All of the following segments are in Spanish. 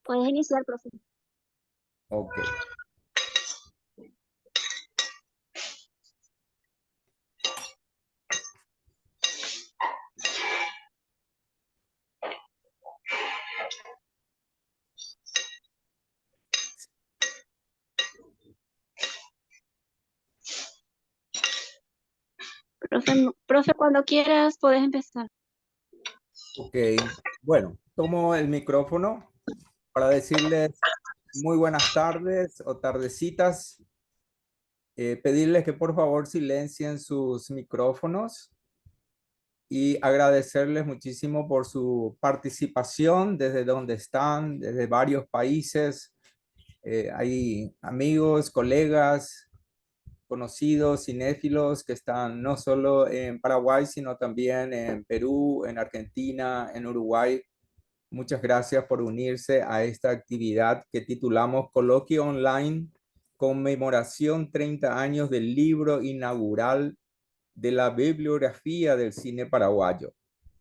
Puedes iniciar, profe. Ok. Profe, cuando quieras, puedes empezar. Ok. Bueno, tomo el micrófono para decirles muy buenas tardes o tardecitas. Pedirles que por favor silencien sus micrófonos y agradecerles muchísimo por su participación desde donde están, desde varios países. Hay amigos, colegas, conocidos, cinéfilos que están no solo en Paraguay, sino también en Perú, en Argentina, en Uruguay. Muchas gracias por unirse a esta actividad que titulamos Coloquio Online, conmemoración 30 años del libro inaugural de la bibliografía del cine paraguayo.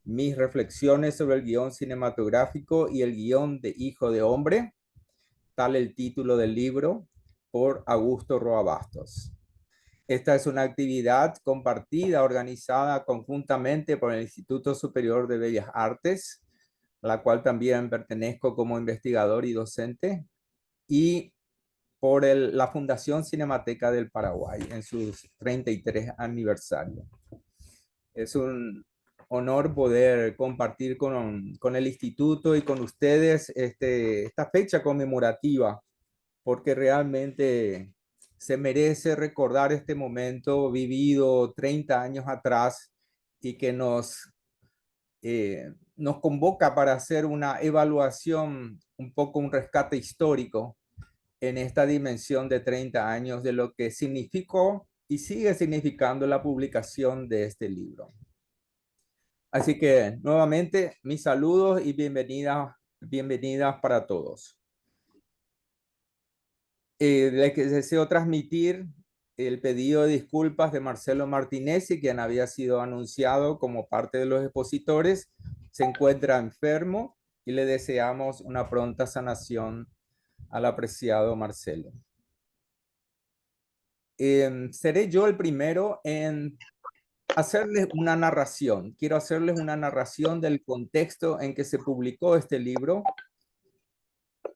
Mis reflexiones sobre el guión cinematográfico y el guión de Hijo de Hombre, tal el título del libro, por Augusto Roa Bastos. Esta es una actividad compartida, organizada conjuntamente por el Instituto Superior de Bellas Artes, a la cual también pertenezco como investigador y docente, y por la Fundación Cinemateca del Paraguay en sus 33 aniversario. Es un honor poder compartir con el instituto y con ustedes esta fecha conmemorativa, porque realmente se merece recordar este momento vivido 30 años atrás y que nos convoca para hacer una evaluación, un poco un rescate histórico en esta dimensión de 30 años de lo que significó y sigue significando la publicación de este libro. Así que nuevamente mis saludos y bienvenidas para todos. Les deseo transmitir el pedido de disculpas de Marcelo Martinezzi, quien había sido anunciado como parte de los expositores. Se encuentra enfermo y le deseamos una pronta sanación al apreciado Marcelo. Seré yo el primero en hacerles una narración. Quiero hacerles una narración del contexto en que se publicó este libro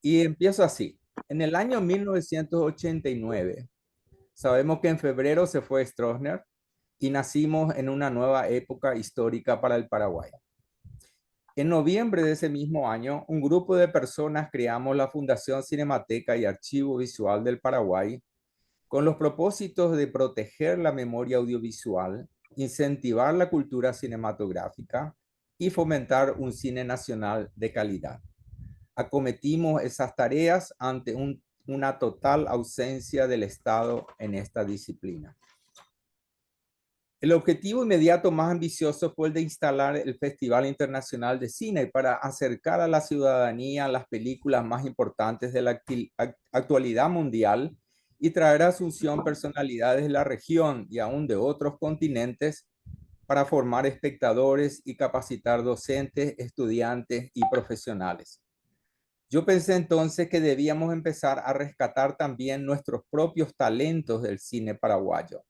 y empiezo así. En el año 1989, sabemos que en febrero se fue Stroessner y nacimos en una nueva época histórica para el Paraguay. En noviembre de ese mismo año, un grupo de personas creamos la Fundación Cinemateca y Archivo Visual del Paraguay con los propósitos de proteger la memoria audiovisual, incentivar la cultura cinematográfica y fomentar un cine nacional de calidad. Acometimos esas tareas ante una total ausencia del Estado en esta disciplina. El objetivo inmediato más ambicioso fue el de instalar el Festival Internacional de Cine para acercar a la ciudadanía las películas más importantes de la actualidad mundial y traer a Asunción personalidades de la región y aún de otros continentes para formar espectadores y capacitar docentes, estudiantes y profesionales. Yo pensé entonces que debíamos empezar a rescatar también nuestros propios talentos del cine paraguayo,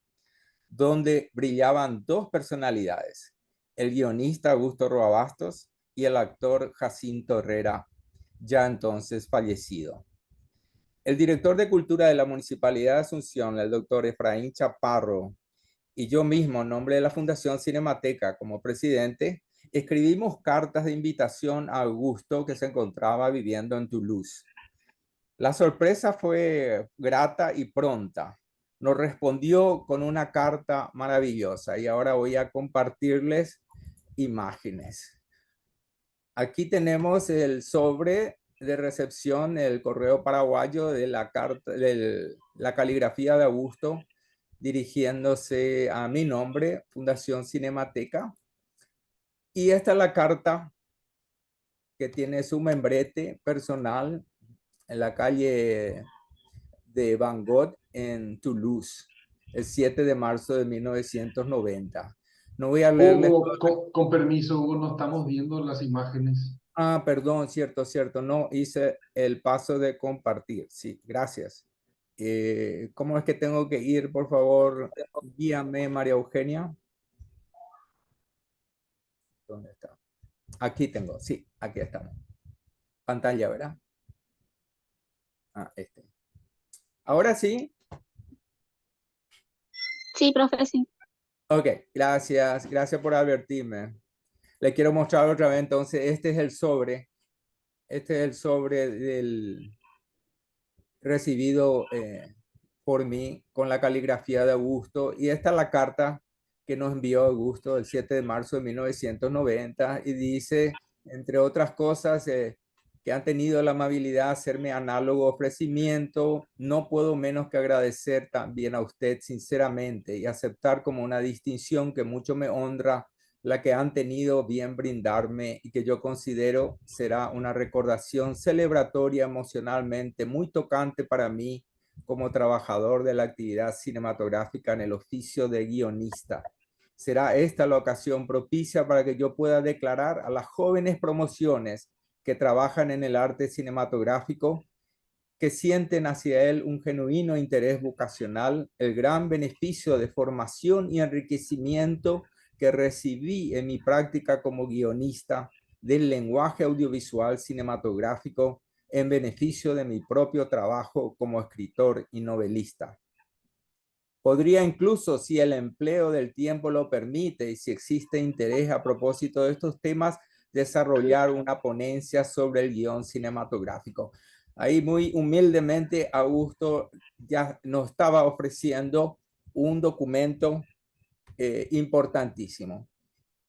donde brillaban dos personalidades, el guionista Augusto Roa Bastos y el actor Jacinto Herrera, ya entonces fallecido. El director de cultura de la Municipalidad de Asunción, el doctor Efraín Chaparro, y yo mismo, en nombre de la Fundación Cinemateca como presidente, escribimos cartas de invitación a Augusto, que se encontraba viviendo en Toulouse. La sorpresa fue grata y pronta. Nos respondió con una carta maravillosa y ahora voy a compartirles imágenes. Aquí tenemos el sobre de recepción, el correo paraguayo de la carta, de la caligrafía de Augusto, dirigiéndose a mi nombre, Fundación Cinemateca. Y esta es la carta que tiene su membrete personal en la calle de Van Gogh en Toulouse, el 7 de marzo de 1990. No voy a leerles. Hugo, con permiso, Hugo, no estamos viendo las imágenes. Ah, perdón, cierto, cierto. No hice el paso de compartir. Sí, gracias. ¿Cómo es que tengo que ir? Por favor, guíame, María Eugenia. ¿Dónde está? Aquí tengo. Sí, aquí estamos. Pantalla, ¿verdad? Ah, este. Ahora sí. Sí, profe, sí. Ok, gracias. Gracias por advertirme. Le quiero mostrar otra vez. Entonces, este es el sobre. Este es el sobre del recibido por mí con la caligrafía de Augusto. Y esta es la carta que nos envió Augusto el 7 de marzo de 1990 y dice, entre otras cosas, que han tenido la amabilidad de hacerme análogo ofrecimiento. No puedo menos que agradecer también a usted sinceramente y aceptar como una distinción que mucho me honra la que han tenido bien brindarme y que yo considero será una recordación celebratoria emocionalmente muy tocante para mí como trabajador de la actividad cinematográfica en el oficio de guionista. Será esta la ocasión propicia para que yo pueda declarar a las jóvenes promociones que trabajan en el arte cinematográfico que sienten hacia él un genuino interés vocacional, el gran beneficio de formación y enriquecimiento que recibí en mi práctica como guionista del lenguaje audiovisual cinematográfico en beneficio de mi propio trabajo como escritor y novelista. Podría incluso, si el empleo del tiempo lo permite y si existe interés a propósito de estos temas, desarrollar una ponencia sobre el guión cinematográfico. Ahí muy humildemente Augusto ya nos estaba ofreciendo un documento importantísimo.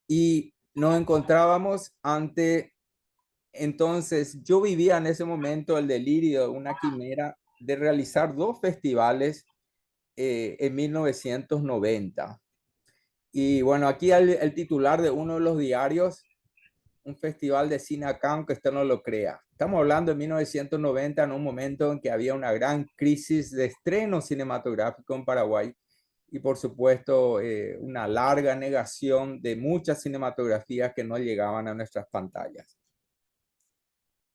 Y nos encontrábamos ante, entonces yo vivía en ese momento el delirio de una quimera de realizar dos festivales en 1990. Y bueno, aquí el titular de uno de los diarios, un festival de cine acá, aunque usted no lo crea. Estamos hablando de 1990, en un momento en que había una gran crisis de estreno cinematográfico en Paraguay y por supuesto una larga negación de muchas cinematografías que no llegaban a nuestras pantallas.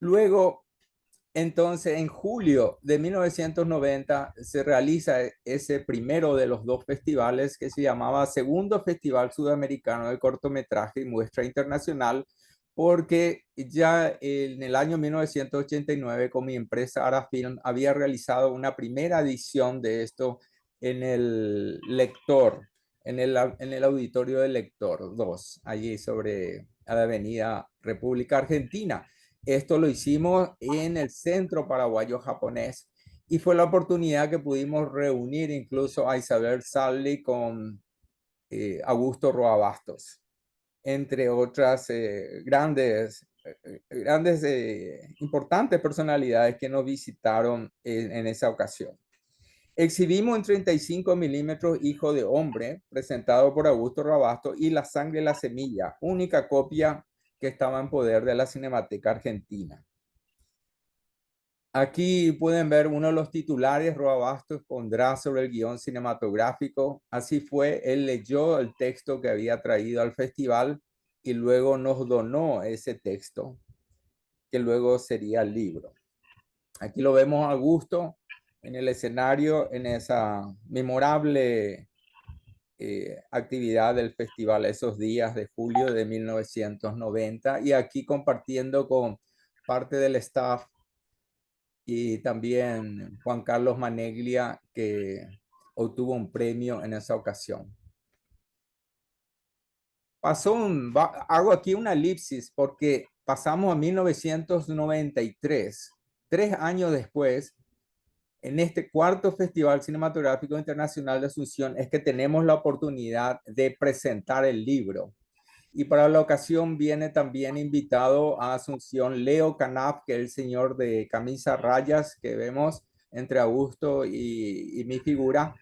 Luego, entonces, en julio de 1990 se realiza ese primero de los dos festivales que se llamaba Segundo Festival Sudamericano de Cortometraje y Muestra Internacional, porque ya en el año 1989 con mi empresa Arafilm había realizado una primera edición de esto en el Lector, en el auditorio del Lector 2, allí sobre la avenida República Argentina. Esto lo hicimos en el Centro Paraguayo Japonés y fue la oportunidad que pudimos reunir incluso a Isabel Salli con Augusto Roa Bastos, entre otras grandes, importantes personalidades que nos visitaron en esa ocasión. Exhibimos en 35 milímetros Hijo de Hombre, presentado por Augusto Rabasto, y La Sangre y la Semilla, única copia que estaba en poder de la Cinemateca Argentina. Aquí pueden ver uno de los titulares, Roa Bastos pondrá sobre el guión cinematográfico. Así fue, él leyó el texto que había traído al festival y luego nos donó ese texto, que luego sería el libro. Aquí lo vemos a Augusto en el escenario, en esa memorable actividad del festival, esos días de julio de 1990, y aquí compartiendo con parte del staff y también Juan Carlos Maneglia, que obtuvo un premio en esa ocasión. Hago aquí una elipsis porque pasamos a 1993, 3 años después, en este cuarto Festival Cinematográfico Internacional de Asunción, es que tenemos la oportunidad de presentar el libro. Y para la ocasión viene también invitado a Asunción Leo Canaf, que es el señor de camisa rayas que vemos entre Augusto y mi figura.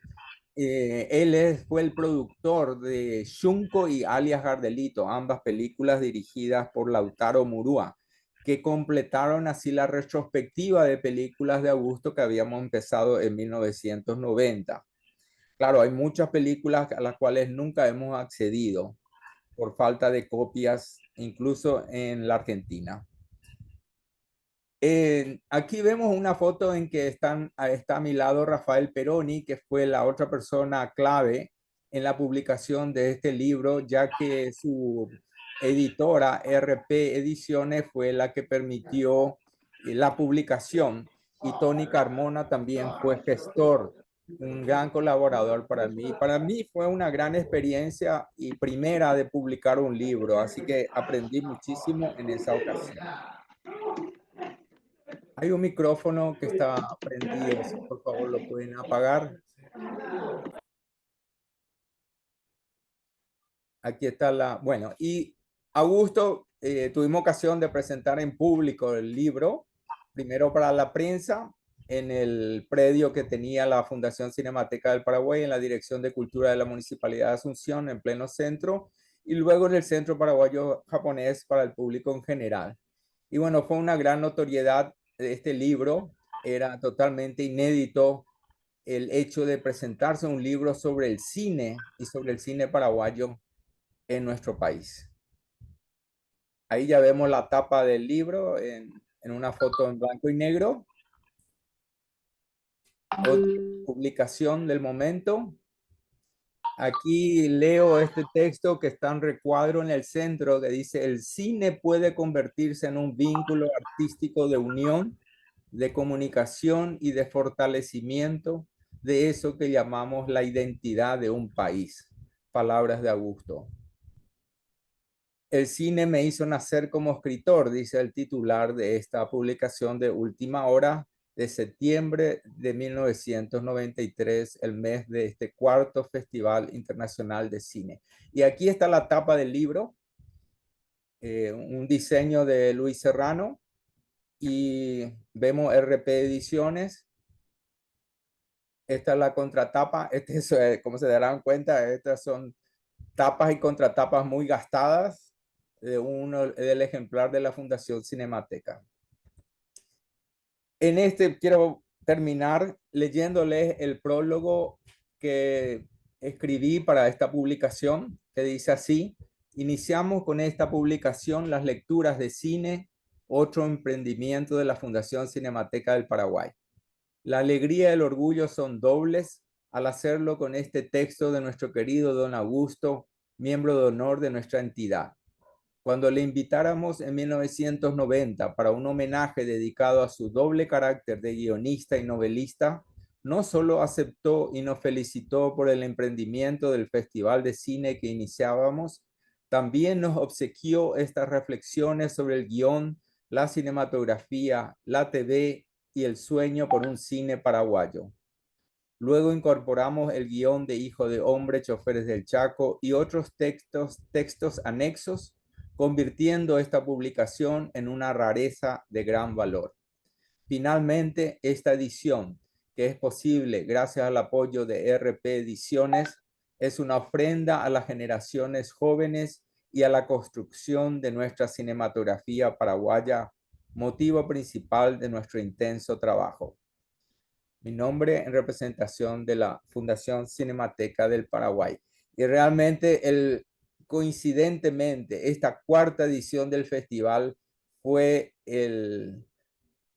Fue el productor de Shunko y Alias Gardelito, ambas películas dirigidas por Lautaro Murúa, que completaron así la retrospectiva de películas de Augusto que habíamos empezado en 1990. Claro, hay muchas películas a las cuales nunca hemos accedido por falta de copias, incluso en la Argentina. Aquí vemos una foto en que está a mi lado Rafael Peroni, que fue la otra persona clave en la publicación de este libro, ya que su editora RP Ediciones fue la que permitió la publicación, y Tony Carmona también fue gestor, un gran colaborador para mí. Para mí fue una gran experiencia y primera de publicar un libro, así que aprendí muchísimo en esa ocasión. Hay un micrófono que está prendido, si por favor lo pueden apagar. Aquí está bueno, y Augusto, tuvimos ocasión de presentar en público el libro, primero para la prensa, en el predio que tenía la Fundación Cinemateca del Paraguay, en la Dirección de Cultura de la Municipalidad de Asunción, en pleno centro, y luego en el Centro Paraguayo Japonés para el público en general. Y bueno, fue una gran notoriedad de este libro, era totalmente inédito el hecho de presentarse un libro sobre el cine y sobre el cine paraguayo en nuestro país. Ahí ya vemos la tapa del libro en una foto en blanco y negro. Otra publicación del momento. Aquí leo este texto que está en recuadro en el centro, que dice: el cine puede convertirse en un vínculo artístico de unión, de comunicación y de fortalecimiento de eso que llamamos la identidad de un país. Palabras de Augusto. El cine me hizo nacer como escritor, dice el titular de esta publicación de última hora de septiembre de 1993, el mes de este cuarto Festival Internacional de Cine. Y aquí está la tapa del libro, un diseño de Luis Serrano, y vemos RP Ediciones. Esta es la contratapa. Como se darán cuenta, estas son tapas y contratapas muy gastadas del ejemplar de la Fundación Cinemateca. En este quiero terminar leyéndoles el prólogo que escribí para esta publicación, que dice así: iniciamos con esta publicación las lecturas de cine, otro emprendimiento de la Fundación Cinemateca del Paraguay. La alegría y el orgullo son dobles al hacerlo con este texto de nuestro querido don Augusto, miembro de honor de nuestra entidad. Cuando le invitáramos en 1990 para un homenaje dedicado a su doble carácter de guionista y novelista, no solo aceptó y nos felicitó por el emprendimiento del Festival de Cine que iniciábamos, también nos obsequió estas reflexiones sobre el guión, la cinematografía, la TV y el sueño por un cine paraguayo. Luego incorporamos el guión de Hijo de Hombre, Choferes del Chaco y otros textos anexos, convirtiendo esta publicación en una rareza de gran valor. Finalmente, esta edición, que es posible gracias al apoyo de RP Ediciones, es una ofrenda a las generaciones jóvenes y a la construcción de nuestra cinematografía paraguaya, motivo principal de nuestro intenso trabajo. Mi nombre en representación de la Fundación Cinemateca del Paraguay. Y realmente, coincidentemente, esta cuarta edición del festival fue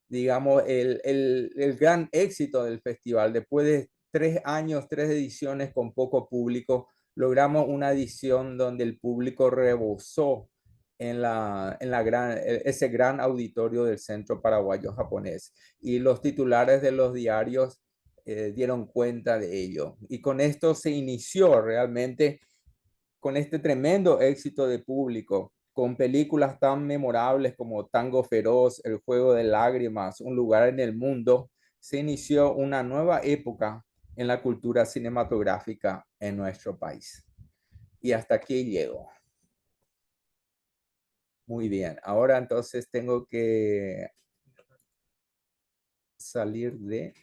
digamos, el gran éxito del festival. Después de 3 años, 3 ediciones con poco público, logramos una edición donde el público rebosó en ese gran auditorio del Centro Paraguayo Japonés. Y los titulares de los diarios dieron cuenta de ello. Y con esto se inició realmente, con este tremendo éxito de público, con películas tan memorables como Tango Feroz, El Juego de Lágrimas, Un Lugar en el Mundo, se inició una nueva época en la cultura cinematográfica en nuestro país. Y hasta aquí llego. Muy bien, ahora entonces tengo que salir de...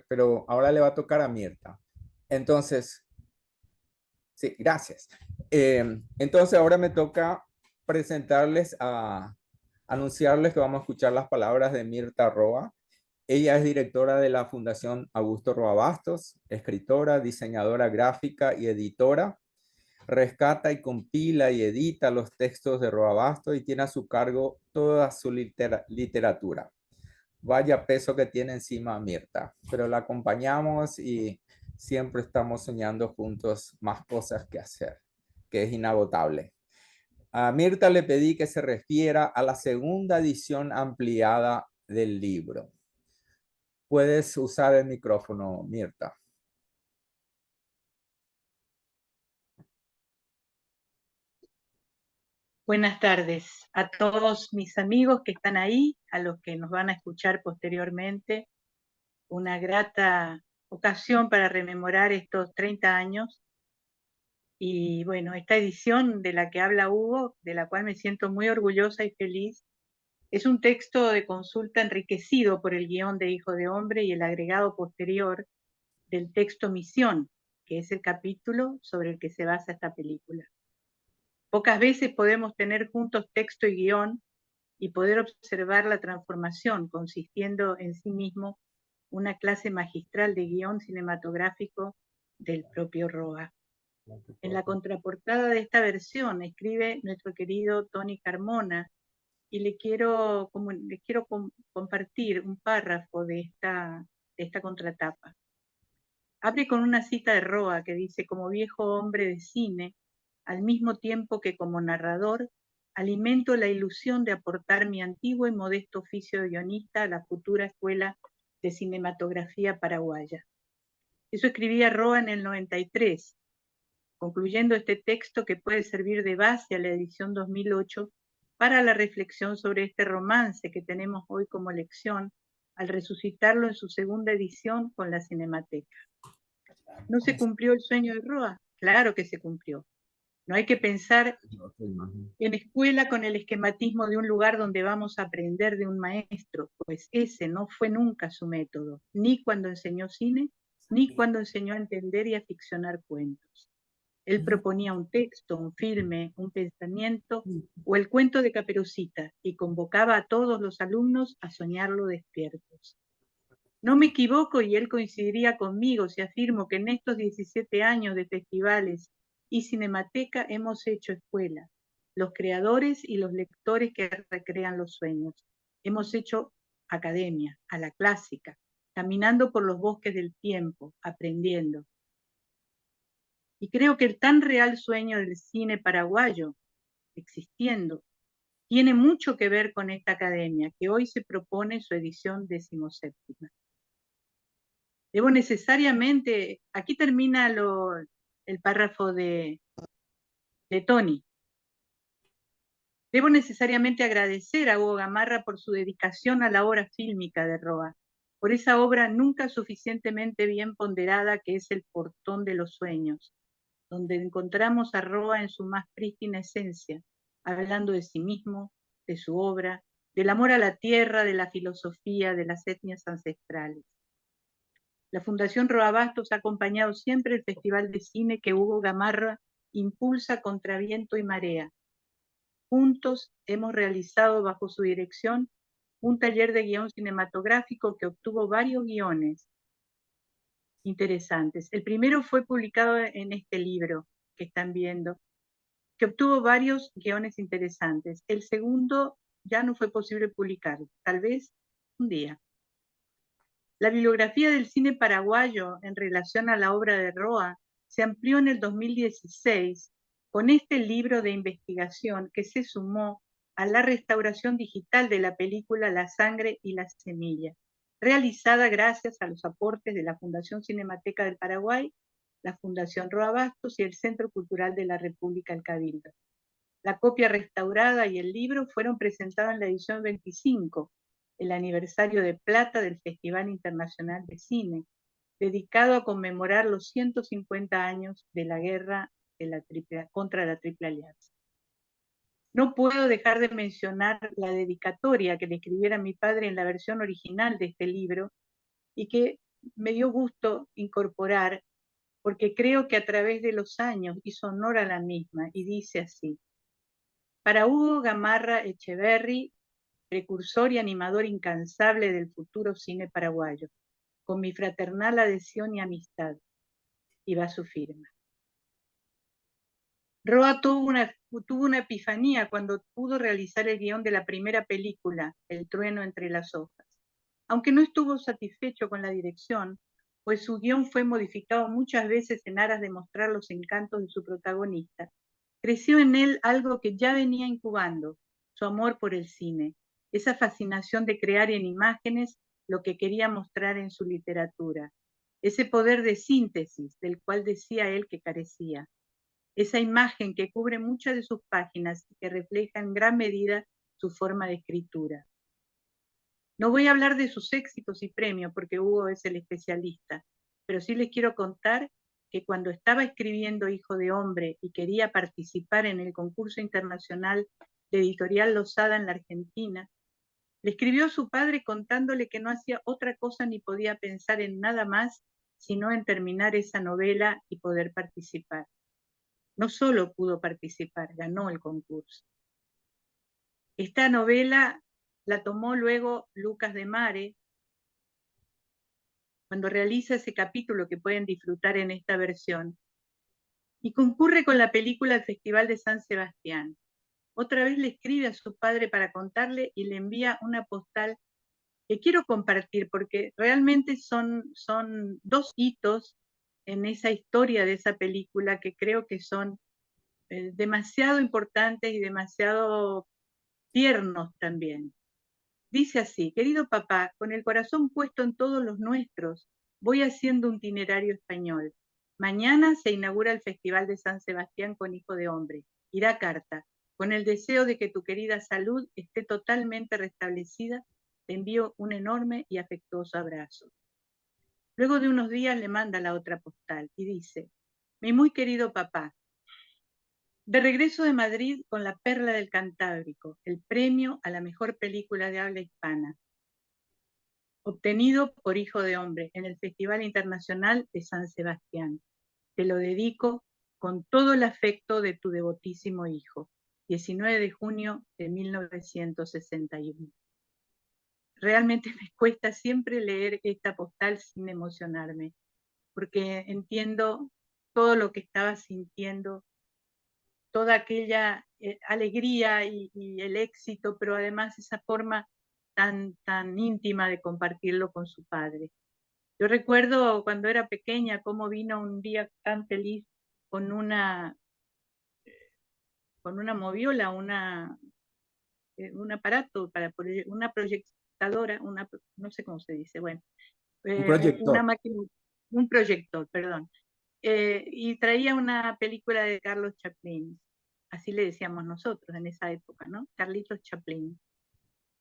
pero ahora le va a tocar a Mirta. Entonces, sí, gracias. Entonces ahora me toca anunciarles que vamos a escuchar las palabras de Mirta Roa. Ella es directora de la Fundación Augusto Roa Bastos, escritora, diseñadora gráfica y editora. rescata y compila y edita los textos de Roa Bastos y tiene a su cargo toda su literatura. Vaya peso que tiene encima Mirta, pero la acompañamos y siempre estamos soñando juntos más cosas que hacer, que es inagotable. A Mirta le pedí que se refiera a la segunda edición ampliada del libro. Puedes usar el micrófono, Mirta. Buenas tardes a todos mis amigos que están ahí, a los que nos van a escuchar posteriormente. Una grata ocasión para rememorar estos 30 años. Y bueno, esta edición de la que habla Hugo, de la cual me siento muy orgullosa y feliz, es un texto de consulta enriquecido por el guión de Hijo de Hombre y el agregado posterior del texto Misión, que es el capítulo sobre el que se basa esta película. Pocas veces podemos tener juntos texto y guión y poder observar la transformación, consistiendo en sí mismo una clase magistral de guión cinematográfico del propio Roa. En la contraportada de esta versión escribe nuestro querido Tony Carmona, y le quiero compartir un párrafo de esta contratapa. Abre con una cita de Roa que dice: como viejo hombre de cine, al mismo tiempo que como narrador, alimento la ilusión de aportar mi antiguo y modesto oficio de guionista a la futura escuela de cinematografía paraguaya. Eso escribía Roa en el 93, concluyendo este texto que puede servir de base a la edición 2008 para la reflexión sobre este romance que tenemos hoy como lección al resucitarlo en su segunda edición con la Cinemateca. ¿No se cumplió el sueño de Roa? Claro que se cumplió. No hay que pensar en escuela con el esquematismo de un lugar donde vamos a aprender de un maestro, pues ese no fue nunca su método, ni cuando enseñó cine, ni cuando enseñó a entender y a ficcionar cuentos. Él proponía un texto, un filme, un pensamiento o el cuento de Caperucita y convocaba a todos los alumnos a soñarlo despiertos. No me equivoco y él coincidiría conmigo si afirmo que en estos 17 años de festivales y Cinemateca hemos hecho escuela, los creadores y los lectores que recrean los sueños. Hemos hecho academia, a la clásica, caminando por los bosques del tiempo, aprendiendo. Y creo que el tan real sueño del cine paraguayo, existiendo, tiene mucho que ver con esta academia, que hoy se propone su edición 17ª. Debo necesariamente, aquí termina el párrafo de Tony. Debo necesariamente agradecer a Hugo Gamarra por su dedicación a la obra fílmica de Roa, por esa obra nunca suficientemente bien ponderada que es El portón de los sueños, donde encontramos a Roa en su más prístina esencia, hablando de sí mismo, de su obra, del amor a la tierra, de la filosofía, de las etnias ancestrales. La Fundación Roa Bastos ha acompañado siempre el Festival de Cine que Hugo Gamarra impulsa contra viento y marea. Juntos hemos realizado bajo su dirección un taller de guión cinematográfico que obtuvo varios guiones interesantes. El primero fue publicado en este libro que están viendo, que obtuvo varios guiones interesantes. El segundo ya no fue posible publicarlo, tal vez un día. La bibliografía del cine paraguayo en relación a la obra de Roa se amplió en el 2016 con este libro de investigación que se sumó a la restauración digital de la película La sangre y la semilla, realizada gracias a los aportes de la Fundación Cinemateca del Paraguay, la Fundación Roa Bastos y el Centro Cultural de la República El Cabildo. La copia restaurada y el libro fueron presentados en la edición 25, el aniversario de plata del Festival Internacional de Cine, dedicado a conmemorar los 150 años de la guerra contra la Triple Alianza. No puedo dejar de mencionar la dedicatoria que le escribiera mi padre en la versión original de este libro y que me dio gusto incorporar porque creo que a través de los años hizo honor a la misma y dice así: para Hugo Gamarra Echeverri, precursor y animador incansable del futuro cine paraguayo, con mi fraternal adhesión y amistad. Y va su firma. Roa tuvo una epifanía cuando pudo realizar el guión de la primera película, El trueno entre las hojas. Aunque no estuvo satisfecho con la dirección, pues su guión fue modificado muchas veces en aras de mostrar los encantos de su protagonista, creció en él algo que ya venía incubando, su amor por el cine, esa fascinación de crear en imágenes lo que quería mostrar en su literatura, ese poder de síntesis del cual decía él que carecía, esa imagen que cubre muchas de sus páginas y que refleja en gran medida su forma de escritura. No voy a hablar de sus éxitos y premios porque Hugo es el especialista, pero sí les quiero contar que cuando estaba escribiendo Hijo de Hombre y quería participar en el concurso internacional de Editorial Losada en la Argentina, le escribió a su padre contándole que no hacía otra cosa ni podía pensar en nada más sino en terminar esa novela y poder participar. No solo pudo participar, ganó el concurso. Esta novela la tomó luego Lucas de Mare, cuando realiza ese capítulo que pueden disfrutar en esta versión, y concurre con la película al Festival de San Sebastián. Otra vez le escribe a su padre para contarle y le envía una postal que quiero compartir porque realmente son dos hitos en esa historia de esa película que creo que son demasiado importantes y demasiado tiernos también. Dice así: querido papá, con el corazón puesto en todos los nuestros, voy haciendo un itinerario español. Mañana se inaugura el Festival de San Sebastián con Hijo de Hombre. Irá carta. Con el deseo de que tu querida salud esté totalmente restablecida, te envío un enorme y afectuoso abrazo. Luego de unos días le manda la otra postal y dice: mi muy querido papá, de regreso de Madrid con La Perla del Cantábrico, el premio a la mejor película de habla hispana, obtenido por Hijo de Hombre en el Festival Internacional de San Sebastián. Te lo dedico con todo el afecto de tu devotísimo hijo. 19 de junio de 1961. Realmente me cuesta siempre leer esta postal sin emocionarme, porque entiendo todo lo que estaba sintiendo, toda aquella alegría y el éxito, pero además esa forma tan íntima de compartirlo con su padre. Yo recuerdo cuando era pequeña cómo vino un día tan feliz con una moviola, un aparato para una proyectadora, no sé cómo se dice, bueno, Un una proyector. máquina, un proyector, perdón, y traía una película de Carlos Chaplin, así le decíamos nosotros en esa época, ¿no? Carlitos Chaplin.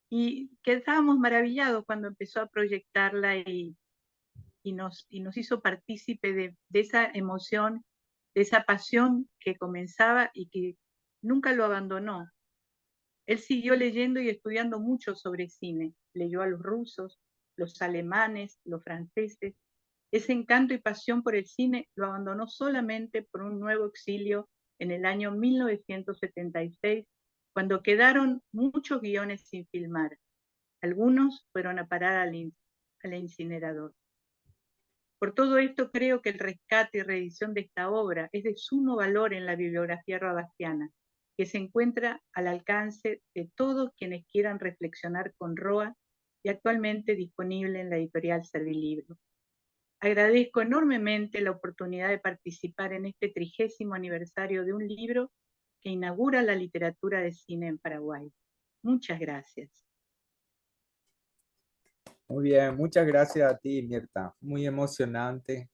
Y quedábamos maravillados cuando empezó a proyectarla y nos hizo partícipe de esa emoción, de esa pasión que comenzaba y que nunca lo abandonó. Él siguió leyendo y estudiando mucho sobre cine. Leyó a los rusos, los alemanes, los franceses. Ese encanto y pasión por el cine lo abandonó solamente por un nuevo exilio en el año 1976, cuando quedaron muchos guiones sin filmar. Algunos fueron a parar al incinerador. Por todo esto creo que el rescate y reedición de esta obra es de sumo valor en la bibliografía robastiana, que se encuentra al alcance de todos quienes quieran reflexionar con Roa y actualmente disponible en la editorial Servilibro. Agradezco enormemente la oportunidad de participar en este 30º aniversario de un libro que inaugura la literatura de cine en Paraguay. Muchas gracias. Muy bien, muchas gracias a ti, Mirta. Muy emocionante,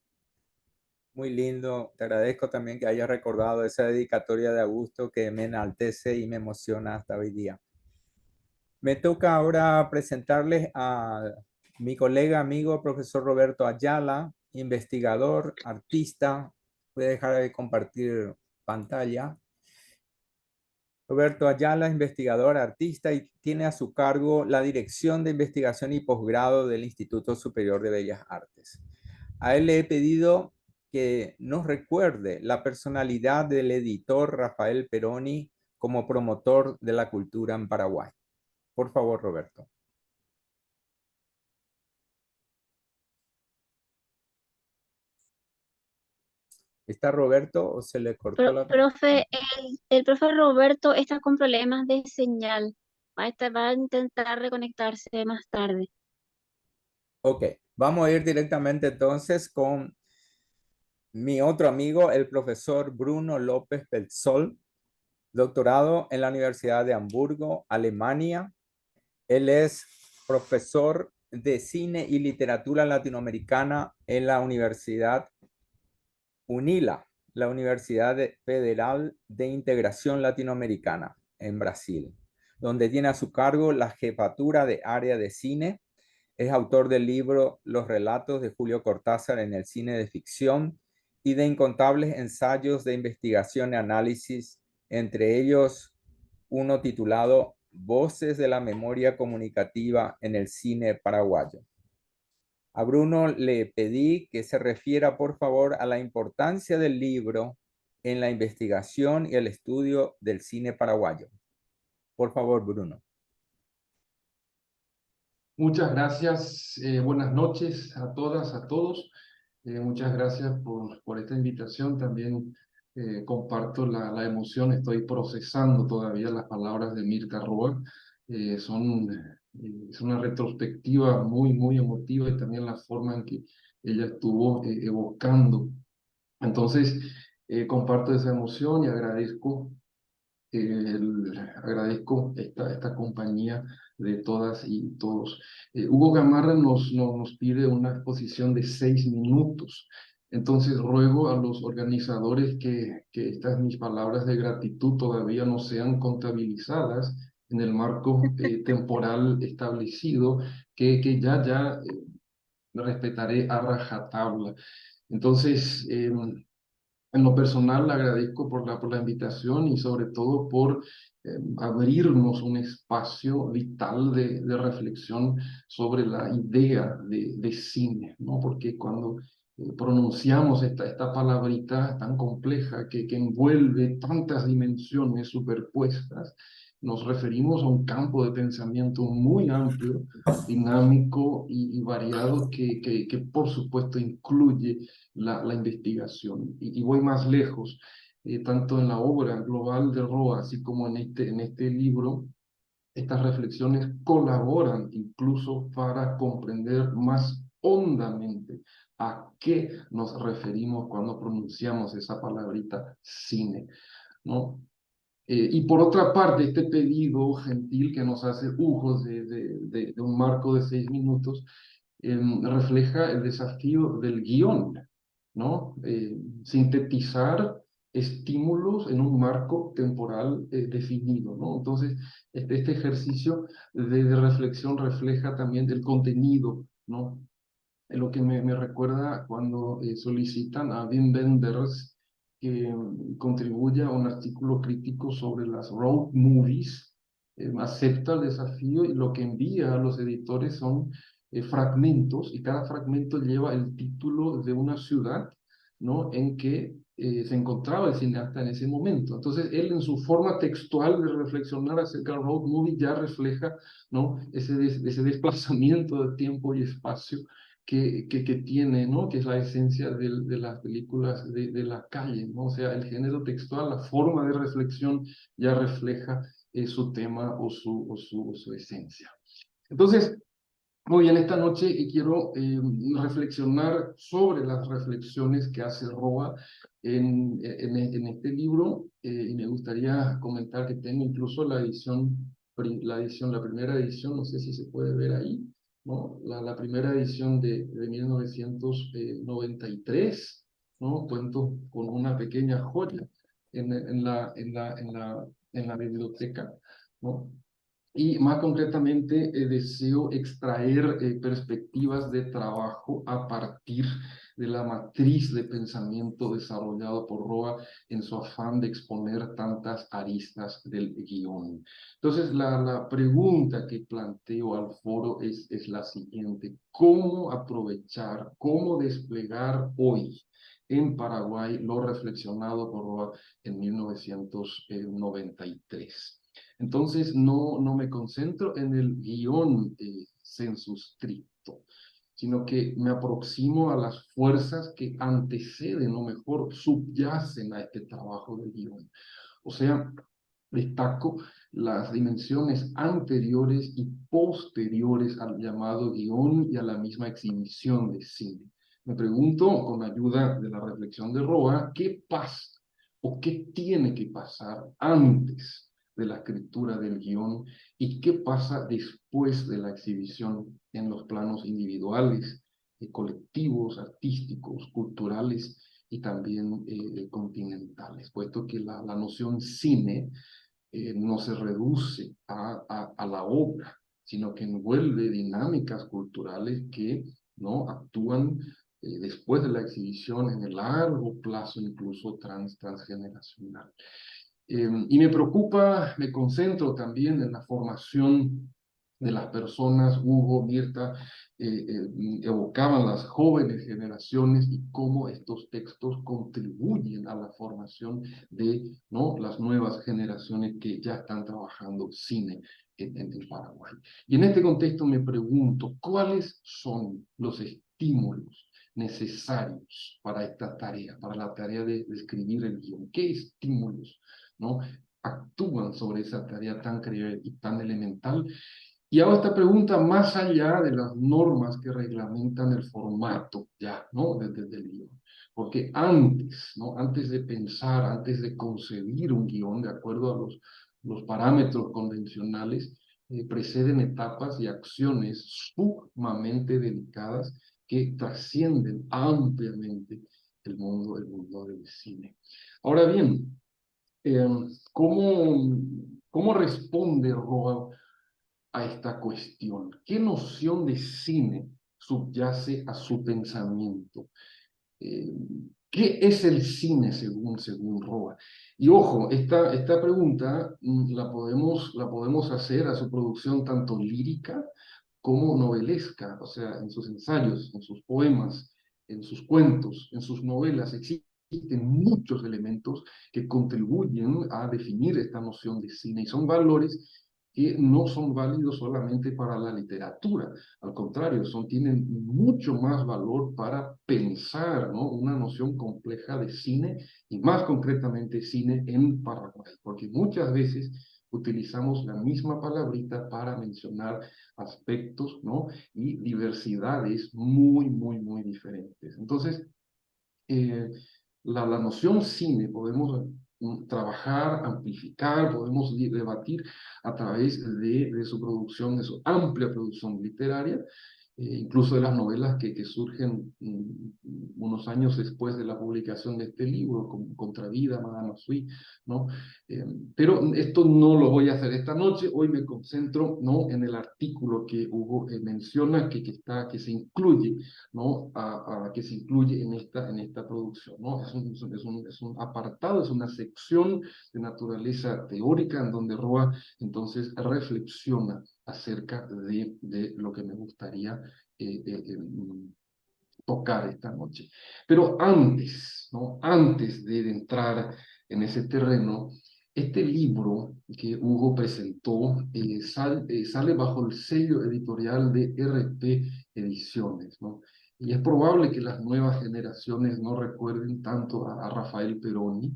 muy lindo. Te agradezco también que hayas recordado esa dedicatoria de Augusto que me enaltece y me emociona hasta hoy día. Me toca ahora presentarles a mi colega, amigo, profesor Roberto Ayala, investigador, artista. Voy a dejar de compartir pantalla. Roberto Ayala es investigador, artista y tiene a su cargo la Dirección de Investigación y Posgrado del Instituto Superior de Bellas Artes. A él le he pedido que nos recuerde la personalidad del editor Rafael Peroni como promotor de la cultura en Paraguay. Por favor, Roberto. ¿Está Roberto o se le cortó la... Profe, el profe Roberto está con problemas de señal. Va a intentar reconectarse más tarde. Ok, vamos a ir directamente entonces con mi otro amigo, el profesor Bruno López Pelzol, doctorado en la Universidad de Hamburgo, Alemania. Él es profesor de cine y literatura latinoamericana en la Universidad UNILA, la Universidad Federal de Integración Latinoamericana en Brasil, donde tiene a su cargo la jefatura de área de cine. Es autor del libro Los relatos de Julio Cortázar en el cine de ficción y de incontables ensayos de investigación y análisis, entre ellos uno titulado Voces de la memoria comunicativa en el cine paraguayo. A Bruno le pedí que se refiera, por favor, a la importancia del libro en la investigación y el estudio del cine paraguayo. Por favor, Bruno. Muchas gracias. Buenas noches a todas, a todos. Muchas gracias por esta invitación. También comparto la emoción. Estoy procesando todavía las palabras de Mirta Roa. Es una retrospectiva muy, muy emotiva y también la forma en que ella estuvo evocando. Entonces, comparto esa emoción y agradezco esta compañía de todas y todos. Hugo Gamarra nos pide una exposición de 6 minutos. Entonces ruego a los organizadores que estas mis palabras de gratitud todavía no sean contabilizadas en el marco temporal establecido, que ya respetaré a rajatabla. Entonces, en lo personal, le agradezco por la invitación y sobre todo por abrirnos un espacio vital de reflexión sobre la idea de cine, ¿no? Porque cuando pronunciamos esta palabrita tan compleja que envuelve tantas dimensiones superpuestas, nos referimos a un campo de pensamiento muy amplio, dinámico y variado que por supuesto incluye la investigación. Y voy más lejos, tanto en la obra global de Roa, así como en este libro, estas reflexiones colaboran incluso para comprender más hondamente a qué nos referimos cuando pronunciamos esa palabrita cine, ¿no? Y por otra parte, este pedido gentil que nos hace Hugo de un marco de 6 minutos, refleja el desafío del guión, ¿no? Sintetizar estímulos en un marco temporal definido, ¿no? Entonces, este ejercicio de reflexión refleja también el contenido, ¿no? Lo que me recuerda cuando solicitan a Wim Wenders que contribuya a un artículo crítico sobre las road movies, acepta el desafío y lo que envía a los editores son fragmentos, y cada fragmento lleva el título de una ciudad, ¿no? En que se encontraba el cineasta en ese momento. Entonces, él en su forma textual de reflexionar acerca del road movie ya refleja, ¿no? ese desplazamiento de tiempo y espacio que tiene, ¿no? Que es la esencia de las películas de la calle, ¿no? O sea, el género textual, la forma de reflexión ya refleja su tema o su esencia. Entonces, muy bien, esta noche quiero reflexionar sobre las reflexiones que hace Roa en este libro, y me gustaría comentar que tengo incluso la primera edición, no sé si se puede ver ahí, ¿no? La primera edición de 1993, ¿no? Cuento con una pequeña joya en la biblioteca, ¿no? Y más concretamente, deseo extraer perspectivas de trabajo a partir de la matriz de pensamiento desarrollado por Roa en su afán de exponer tantas aristas del guión. Entonces, la pregunta que planteo al foro es la siguiente: ¿cómo aprovechar, cómo desplegar hoy en Paraguay lo reflexionado por Roa en 1993? Entonces, no me concentro en el guión sensu stricto. sino que me aproximo a las fuerzas que anteceden o mejor subyacen a este trabajo de guión. O sea, destaco las dimensiones anteriores y posteriores al llamado guión y a la misma exhibición de cine. Me pregunto, con ayuda de la reflexión de Roa, ¿qué pasa o qué tiene que pasar antes de la escritura del guión y qué pasa después de la exhibición en los planos individuales, colectivos, artísticos, culturales y también continentales, puesto que la noción cine no se reduce a la obra, sino que envuelve dinámicas culturales que ¿no? actúan después de la exhibición en el largo plazo, incluso transgeneracional. Y me preocupa, me concentro también en la formación de las personas. Hugo, Mirta, evocaban las jóvenes generaciones y cómo estos textos contribuyen a la formación de ¿no? las nuevas generaciones que ya están trabajando cine en el Paraguay. Y en este contexto me pregunto, ¿cuáles son los estímulos necesarios para esta tarea, para la tarea de escribir el guión? ¿Qué estímulos ¿no? actúan sobre esa tarea tan creíble y tan elemental? Y hago esta pregunta más allá de las normas que reglamentan el formato ya, ¿no? Desde el guión. Porque antes, ¿no? Antes de pensar, antes de concebir un guión de acuerdo a los parámetros convencionales, preceden etapas y acciones sumamente delicadas que trascienden ampliamente el mundo del cine. Ahora bien, ¿cómo responde Roa a esta cuestión? ¿Qué noción de cine subyace a su pensamiento? ¿Qué es el cine según Roa? Y ojo, esta pregunta la podemos hacer a su producción tanto lírica como novelesca, o sea, en sus ensayos, en sus poemas, en sus cuentos, en sus novelas. Existen muchos elementos que contribuyen a definir esta noción de cine y son valores que no son válidos solamente para la literatura, al contrario, tienen mucho más valor para pensar ¿no? una noción compleja de cine y más concretamente cine en Paraguay, porque muchas veces utilizamos la misma palabrita para mencionar aspectos ¿no? y diversidades muy diferentes. Entonces, la noción cine podemos trabajar, amplificar, podemos debatir a través de su producción, de su amplia producción literaria, incluso de las novelas que surgen unos años después de la publicación de este libro, como Contravida, Madame Sui, ¿no? Pero esto no lo voy a hacer esta noche. Hoy me concentro ¿no? en el artículo que Hugo menciona, que se incluye, ¿no? que se incluye en esta producción, ¿no? Es un apartado, es una sección de naturaleza teórica en donde Roa entonces reflexiona acerca de lo que me gustaría tocar esta noche. Pero antes, ¿no? Antes de entrar en ese terreno, este libro que Hugo presentó sale bajo el sello editorial de RP Ediciones, ¿no? Y es probable que las nuevas generaciones no recuerden tanto a Rafael Peroni,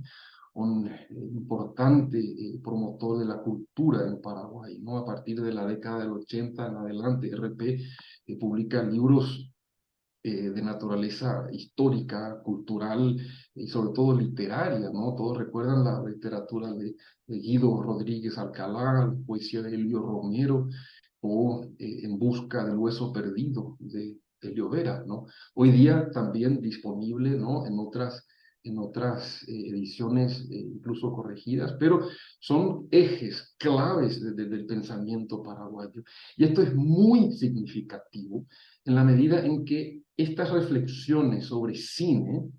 un importante promotor de la cultura en Paraguay, ¿no? A partir de la década del 80 en adelante, RP publica libros de naturaleza histórica, cultural y sobre todo literaria, ¿no? Todos recuerdan la literatura de Guido Rodríguez Alcalá, poesía de Elio Romero, o En busca del hueso perdido de Elio Vera, ¿no? Hoy día también disponible, ¿no? En otras ediciones incluso corregidas, pero son ejes claves del pensamiento paraguayo. Y esto es muy significativo en la medida en que estas reflexiones sobre cine,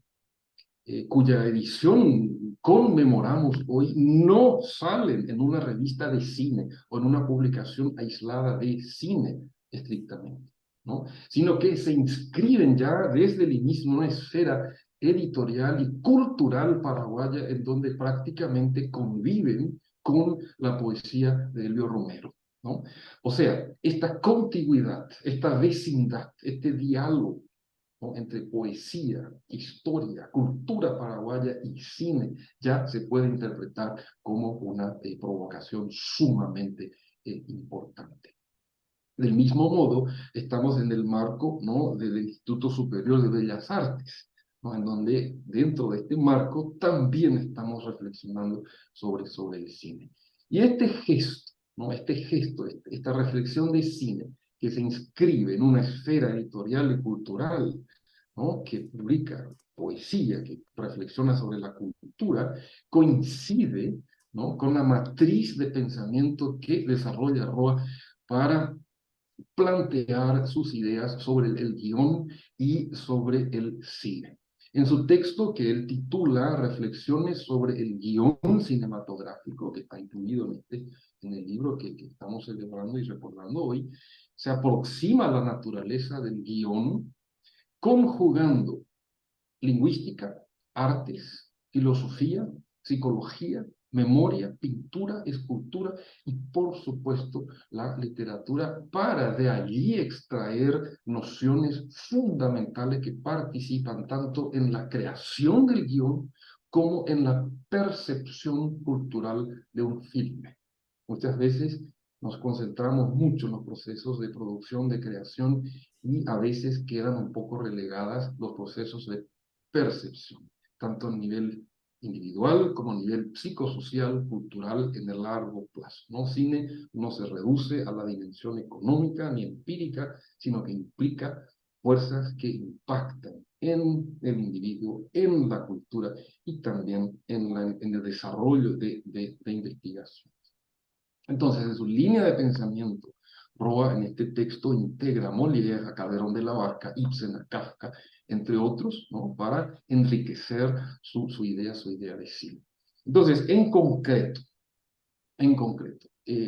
cuya edición conmemoramos hoy, no salen en una revista de cine o en una publicación aislada de cine estrictamente, ¿no? Sino que se inscriben ya desde el inicio en una esfera editorial y cultural paraguaya en donde prácticamente conviven con la poesía de Elio Romero, ¿no? O sea, esta contigüidad, esta vecindad, este diálogo, ¿no?, entre poesía, historia, cultura paraguaya y cine, ya se puede interpretar como una provocación sumamente importante. Del mismo modo, estamos en el marco, ¿no?, del Instituto Superior de Bellas Artes, ¿no?, en donde dentro de este marco también estamos reflexionando sobre el cine. Y este gesto, ¿no?, esta reflexión de cine que se inscribe en una esfera editorial y cultural, ¿no?, que publica poesía, que reflexiona sobre la cultura, coincide, ¿no?, con la matriz de pensamiento que desarrolla Roa para plantear sus ideas sobre el guión y sobre el cine. En su texto, que él titula Reflexiones sobre el guión cinematográfico, que está incluido en el libro que estamos celebrando y recordando hoy, se aproxima a la naturaleza del guión conjugando lingüística, artes, filosofía, psicología, memoria, pintura, escultura y, por supuesto, la literatura, para de allí extraer nociones fundamentales que participan tanto en la creación del guión como en la percepción cultural de un filme. Muchas veces nos concentramos mucho en los procesos de producción, de creación, y a veces quedan un poco relegadas los procesos de percepción, tanto a nivel individual como a nivel psicosocial, cultural, en el largo plazo. ¿No? Cine no se reduce a la dimensión económica ni empírica, sino que implica fuerzas que impactan en el individuo, en la cultura y también en el desarrollo de investigación. Entonces, en su línea de pensamiento, Roa en este texto integra a Molière, a Calderón de la Barca, Ibsen, a Kafka, entre otros, ¿no?, para enriquecer su idea de cine. Entonces, en concreto,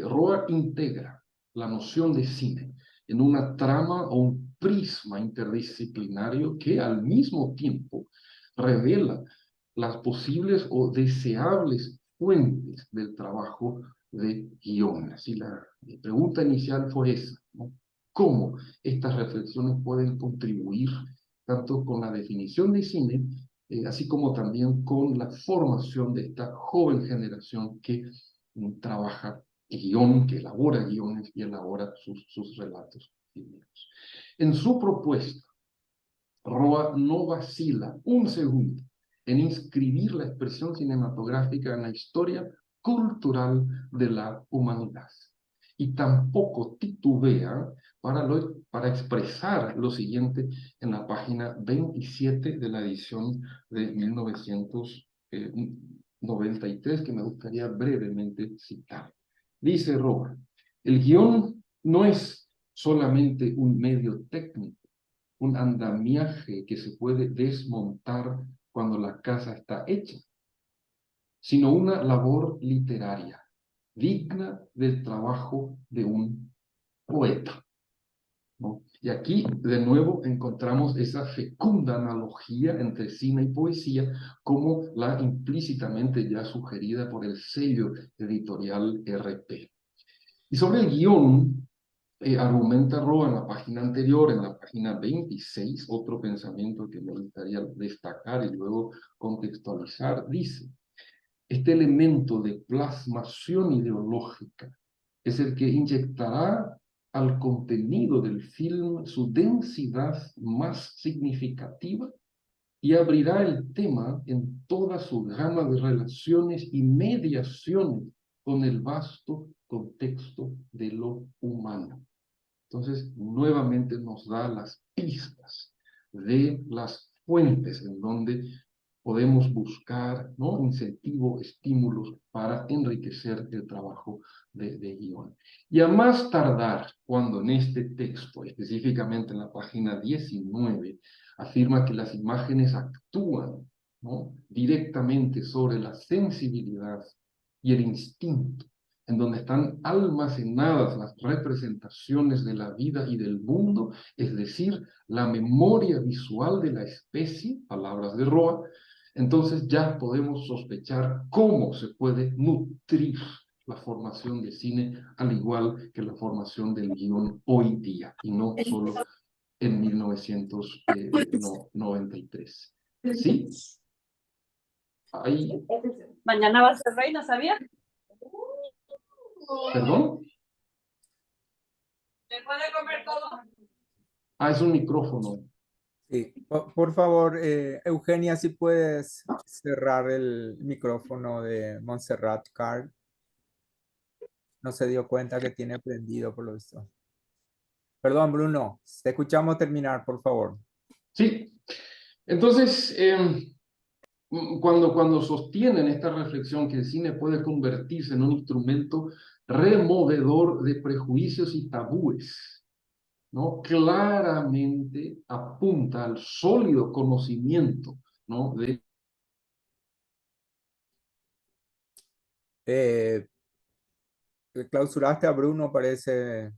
Roa integra la noción de cine en una trama o un prisma interdisciplinario que al mismo tiempo revela las posibles o deseables fuentes del trabajo de guión. Así la pregunta inicial fue esa, ¿no? ¿Cómo estas reflexiones pueden contribuir tanto con la definición de cine, así como también con la formación de esta joven generación que trabaja guión, que elabora guiones y elabora sus relatos cineros? En su propuesta, Roa no vacila un segundo en inscribir la expresión cinematográfica en la historia cultural de la humanidad. Y tampoco titubea para expresar lo siguiente en la página 27 de la edición de 1993, que me gustaría brevemente citar. Dice Roa: el guión no es solamente un medio técnico, un andamiaje que se puede desmontar cuando la casa está hecha, sino una labor literaria, digna del trabajo de un poeta, ¿no? Y aquí, de nuevo, encontramos esa fecunda analogía entre cine y poesía, como la implícitamente ya sugerida por el sello editorial RP. Y sobre el guión, argumenta Roa en la página anterior, en la página 26, otro pensamiento que me gustaría destacar y luego contextualizar, dice: este elemento de plasmación ideológica es el que inyectará al contenido del film su densidad más significativa y abrirá el tema en toda su gama de relaciones y mediaciones con el vasto contexto de lo humano. Entonces, nuevamente nos da las pistas de las fuentes en donde podemos buscar, ¿no?, incentivo, estímulos para enriquecer el trabajo de guión. Y a más tardar, cuando en este texto, específicamente en la página 19, afirma que las imágenes actúan, ¿no?, directamente sobre la sensibilidad y el instinto, en donde están almacenadas las representaciones de la vida y del mundo, es decir, la memoria visual de la especie, palabras de Roa, entonces ya podemos sospechar cómo se puede nutrir la formación de cine, al igual que la formación del guión hoy día, y no solo en 1993. ¿Sí? Ahí. Mañana va a ser reina, ¿sabía? ¿Perdón? ¿Se puede comer todo? Ah, es un micrófono. Sí, por favor, Eugenia, si puedes cerrar el micrófono de Montserrat Card. No se dio cuenta que tiene prendido por lo visto. Perdón, Bruno, te escuchamos terminar, por favor. Sí. Entonces, cuando sostienen esta reflexión que el cine puede convertirse en un instrumento removedor de prejuicios y tabúes, ¿no? Claramente apunta al sólido conocimiento, ¿no? Clausuraste a Bruno, parece,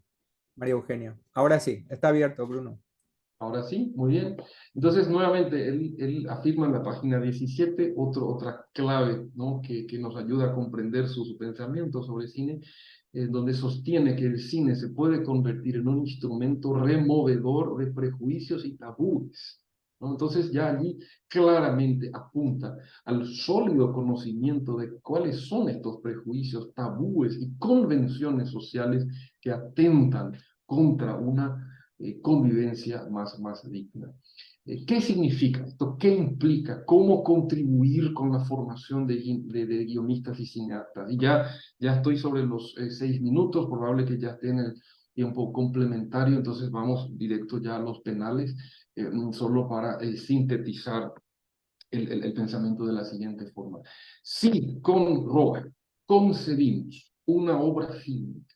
María Eugenia. Ahora sí, está abierto, Bruno. Ahora sí, muy bien. Entonces, nuevamente, él afirma en la página 17 otra clave, ¿no? que nos ayuda a comprender su pensamiento sobre cine, donde sostiene que el cine se puede convertir en un instrumento removedor de prejuicios y tabúes, ¿no? Entonces, ya allí claramente apunta al sólido conocimiento de cuáles son estos prejuicios, tabúes y convenciones sociales que atentan contra una convivencia más digna. ¿Qué significa esto? ¿Qué implica? ¿Cómo contribuir con la formación de guionistas y cineastas? Y ya estoy sobre los 6 minutos, probable que ya esté en el tiempo complementario, entonces vamos directo ya a los penales, solo para sintetizar el pensamiento de la siguiente forma. Si con Roa concebimos una obra fílmica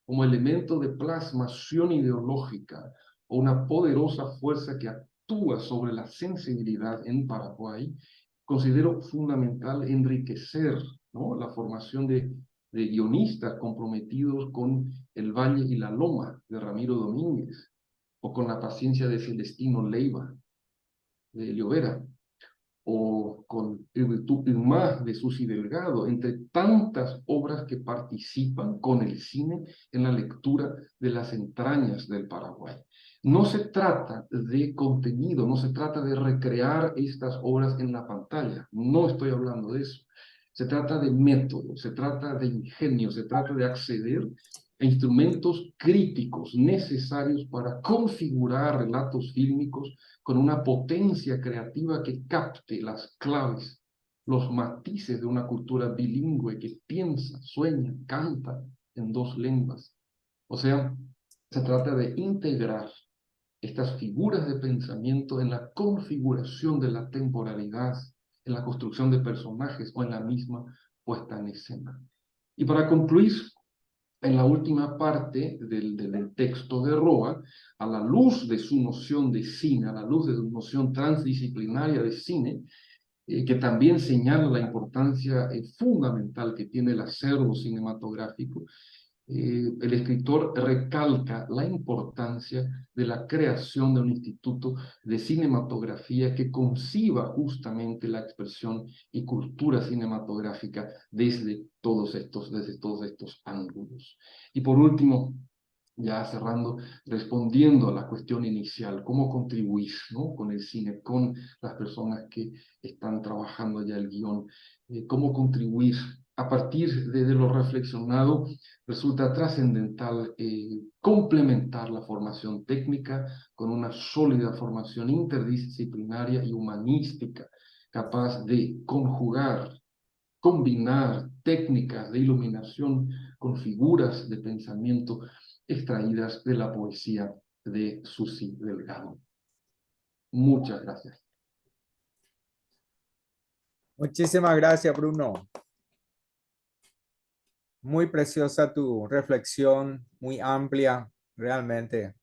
como elemento de plasmación ideológica o una poderosa fuerza que actúa sobre la sensibilidad en Paraguay, considero fundamental enriquecer, ¿no?, la formación de guionistas comprometidos con El Valle y la Loma de Ramiro Domínguez, o con La paciencia de Celestino Leiva de Llovera, o con Irmá de Susi Delgado, entre tantas obras que participan con el cine en la lectura de las entrañas del Paraguay. No se trata de contenido, no se trata de recrear estas obras en la pantalla, no estoy hablando de eso. Se trata de método, se trata de ingenio, se trata de acceder a instrumentos críticos necesarios para configurar relatos fílmicos con una potencia creativa que capte las claves, los matices de una cultura bilingüe que piensa, sueña, canta en 2 lenguas. O sea, se trata de integrar estas figuras de pensamiento en la configuración de la temporalidad, en la construcción de personajes o en la misma puesta en escena. Y para concluir, en la última parte del texto de Roa, a la luz de su noción de cine, a la luz de su noción transdisciplinaria de cine, que también señala la importancia fundamental que tiene el acervo cinematográfico, el escritor recalca la importancia de la creación de un instituto de cinematografía que conciba justamente la expresión y cultura cinematográfica desde todos estos ángulos. Y por último, ya cerrando, respondiendo a la cuestión inicial, ¿cómo contribuir, ¿no?, con el cine, con las personas que están trabajando ya el guión? ¿Cómo contribuir? A partir de lo reflexionado, resulta trascendental complementar la formación técnica con una sólida formación interdisciplinaria y humanística, capaz de conjugar, combinar técnicas de iluminación con figuras de pensamiento extraídas de la poesía de Susi Delgado. Muchas gracias. Muchísimas gracias, Bruno. Muy preciosa tu reflexión, muy amplia, realmente.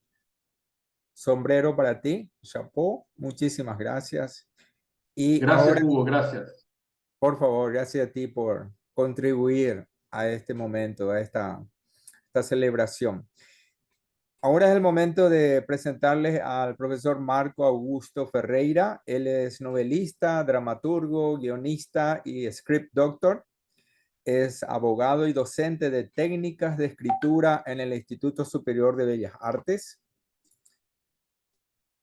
Sombrero para ti, chapeau. Muchísimas gracias. Y Gracias, ahora, Hugo, gracias. por favor, gracias a ti por contribuir a este momento, a esta celebración. Ahora es el momento de presentarles al profesor Marco Augusto Ferreira. Él es novelista, dramaturgo, guionista y script doctor. es abogado y docente de técnicas de escritura en el Instituto Superior de Bellas Artes.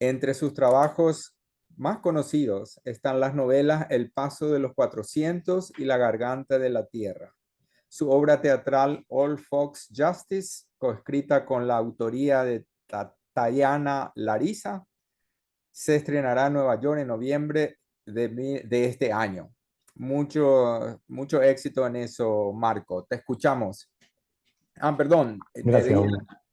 Entre sus trabajos más conocidos están las novelas El Paso de los 400 y La Garganta de la Tierra. Su obra teatral All Folks Justice, coescrita con la autoría de Tayana Larisa, se estrenará en Nueva York en noviembre de este año. Mucho éxito en eso, Marco. Te escuchamos. Perdón, Gracias, Hugo.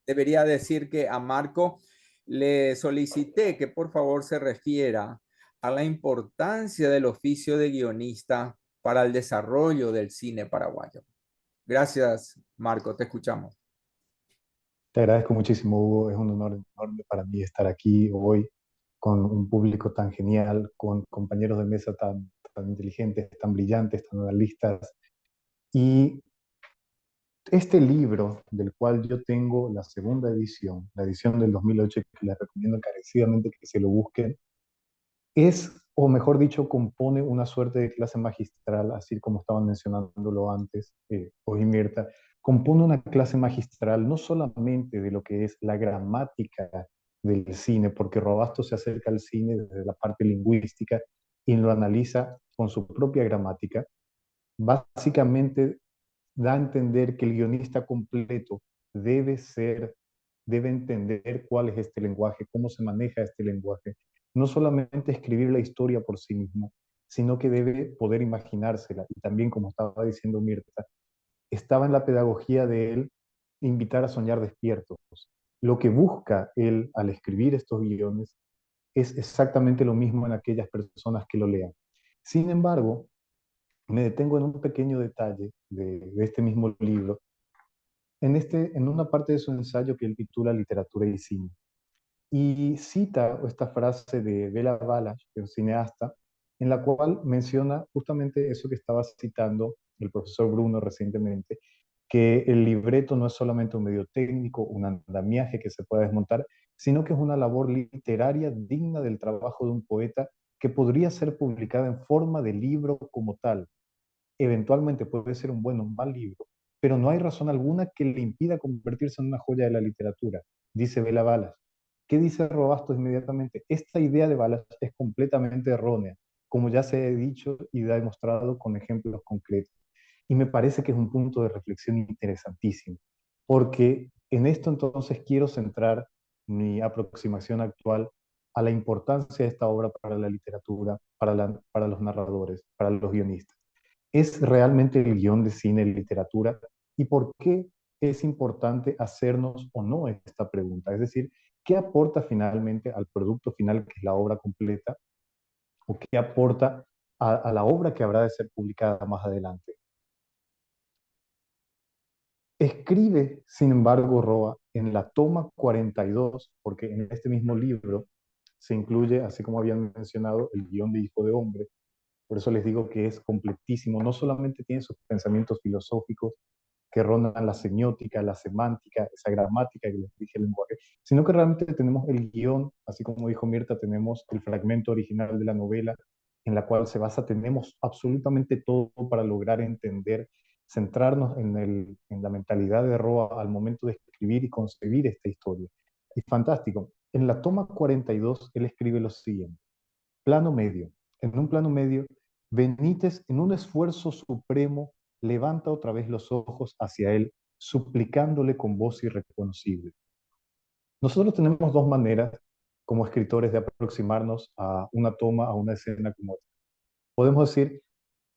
debería decir que a Marco le solicité que por favor se refiera a la importancia del oficio de guionista para el desarrollo del cine paraguayo. Gracias, Marco, te escuchamos. Te agradezco muchísimo, Hugo. Es un honor enorme para mí estar aquí hoy con un público tan genial, con compañeros de mesa tan inteligentes, tan brillantes, tan analistas. Y este libro, del cual yo tengo la segunda edición, la edición del 2008, que les recomiendo encarecidamente que se lo busquen, es, o mejor dicho, compone una suerte de clase magistral, así como estaban mencionándolo antes, hoy Mirta, compone una clase magistral no solamente de lo que es la gramática del cine, porque Robasto se acerca al cine desde la parte lingüística y lo analiza con su propia gramática. Básicamente da a entender que el guionista completo debe ser, debe entender cuál es este lenguaje, cómo se maneja este lenguaje. No solamente escribir la historia por sí mismo, sino que debe poder imaginársela. Y también, como estaba diciendo Mirta, estaba en la pedagogía de él invitar a soñar despiertos. Lo que busca él al escribir estos guiones es exactamente lo mismo en aquellas personas que lo lean. Sin embargo, me detengo en un pequeño detalle de este mismo libro, en una parte de su ensayo que él titula Literatura y Cine. Y cita esta frase de Bela Balash, que es un cineasta, en la cual menciona justamente eso que estaba citando el profesor Bruno recientemente, que el libreto no es solamente un medio técnico, un andamiaje que se puede desmontar, sino que es una labor literaria digna del trabajo de un poeta que podría ser publicada en forma de libro como tal. Eventualmente puede ser un buen o un mal libro, pero no hay razón alguna que le impida convertirse en una joya de la literatura, dice Bela Balas. ¿Qué dice Robastos inmediatamente? Esta idea de Balas es completamente errónea, como ya se ha dicho y ha demostrado con ejemplos concretos. Y me parece que es un punto de reflexión interesantísimo, porque en esto entonces quiero centrar mi aproximación actual a la importancia de esta obra para la literatura, para los narradores, para los guionistas. ¿Es realmente el guión de cine literatura? ¿Y por qué es importante hacernos o no esta pregunta? Es decir, ¿qué aporta finalmente al producto final, que es la obra completa? ¿O qué aporta a la obra que habrá de ser publicada más adelante? Escribe, sin embargo, Roa, en la toma 42, porque en este mismo libro se incluye, así como habían mencionado, el guión de Hijo de Hombre. Por eso les digo que es completísimo. No solamente tiene sus pensamientos filosóficos que rondan la semiótica, la semántica, esa gramática que les dije, el lenguaje, sino que realmente tenemos el guión, así como dijo Mirta, tenemos el fragmento original de la novela en la cual se basa, tenemos absolutamente todo para lograr entender, centrarnos en la mentalidad de Roa al momento de escribir y concebir esta historia. Y fantástico. En la toma 42, él escribe lo siguiente: plano medio. En un plano medio, Benítez, en un esfuerzo supremo, levanta otra vez los ojos hacia él, suplicándole con voz irreconocible. Nosotros tenemos dos maneras como escritores de aproximarnos a una toma, a una escena como esta. Podemos decir,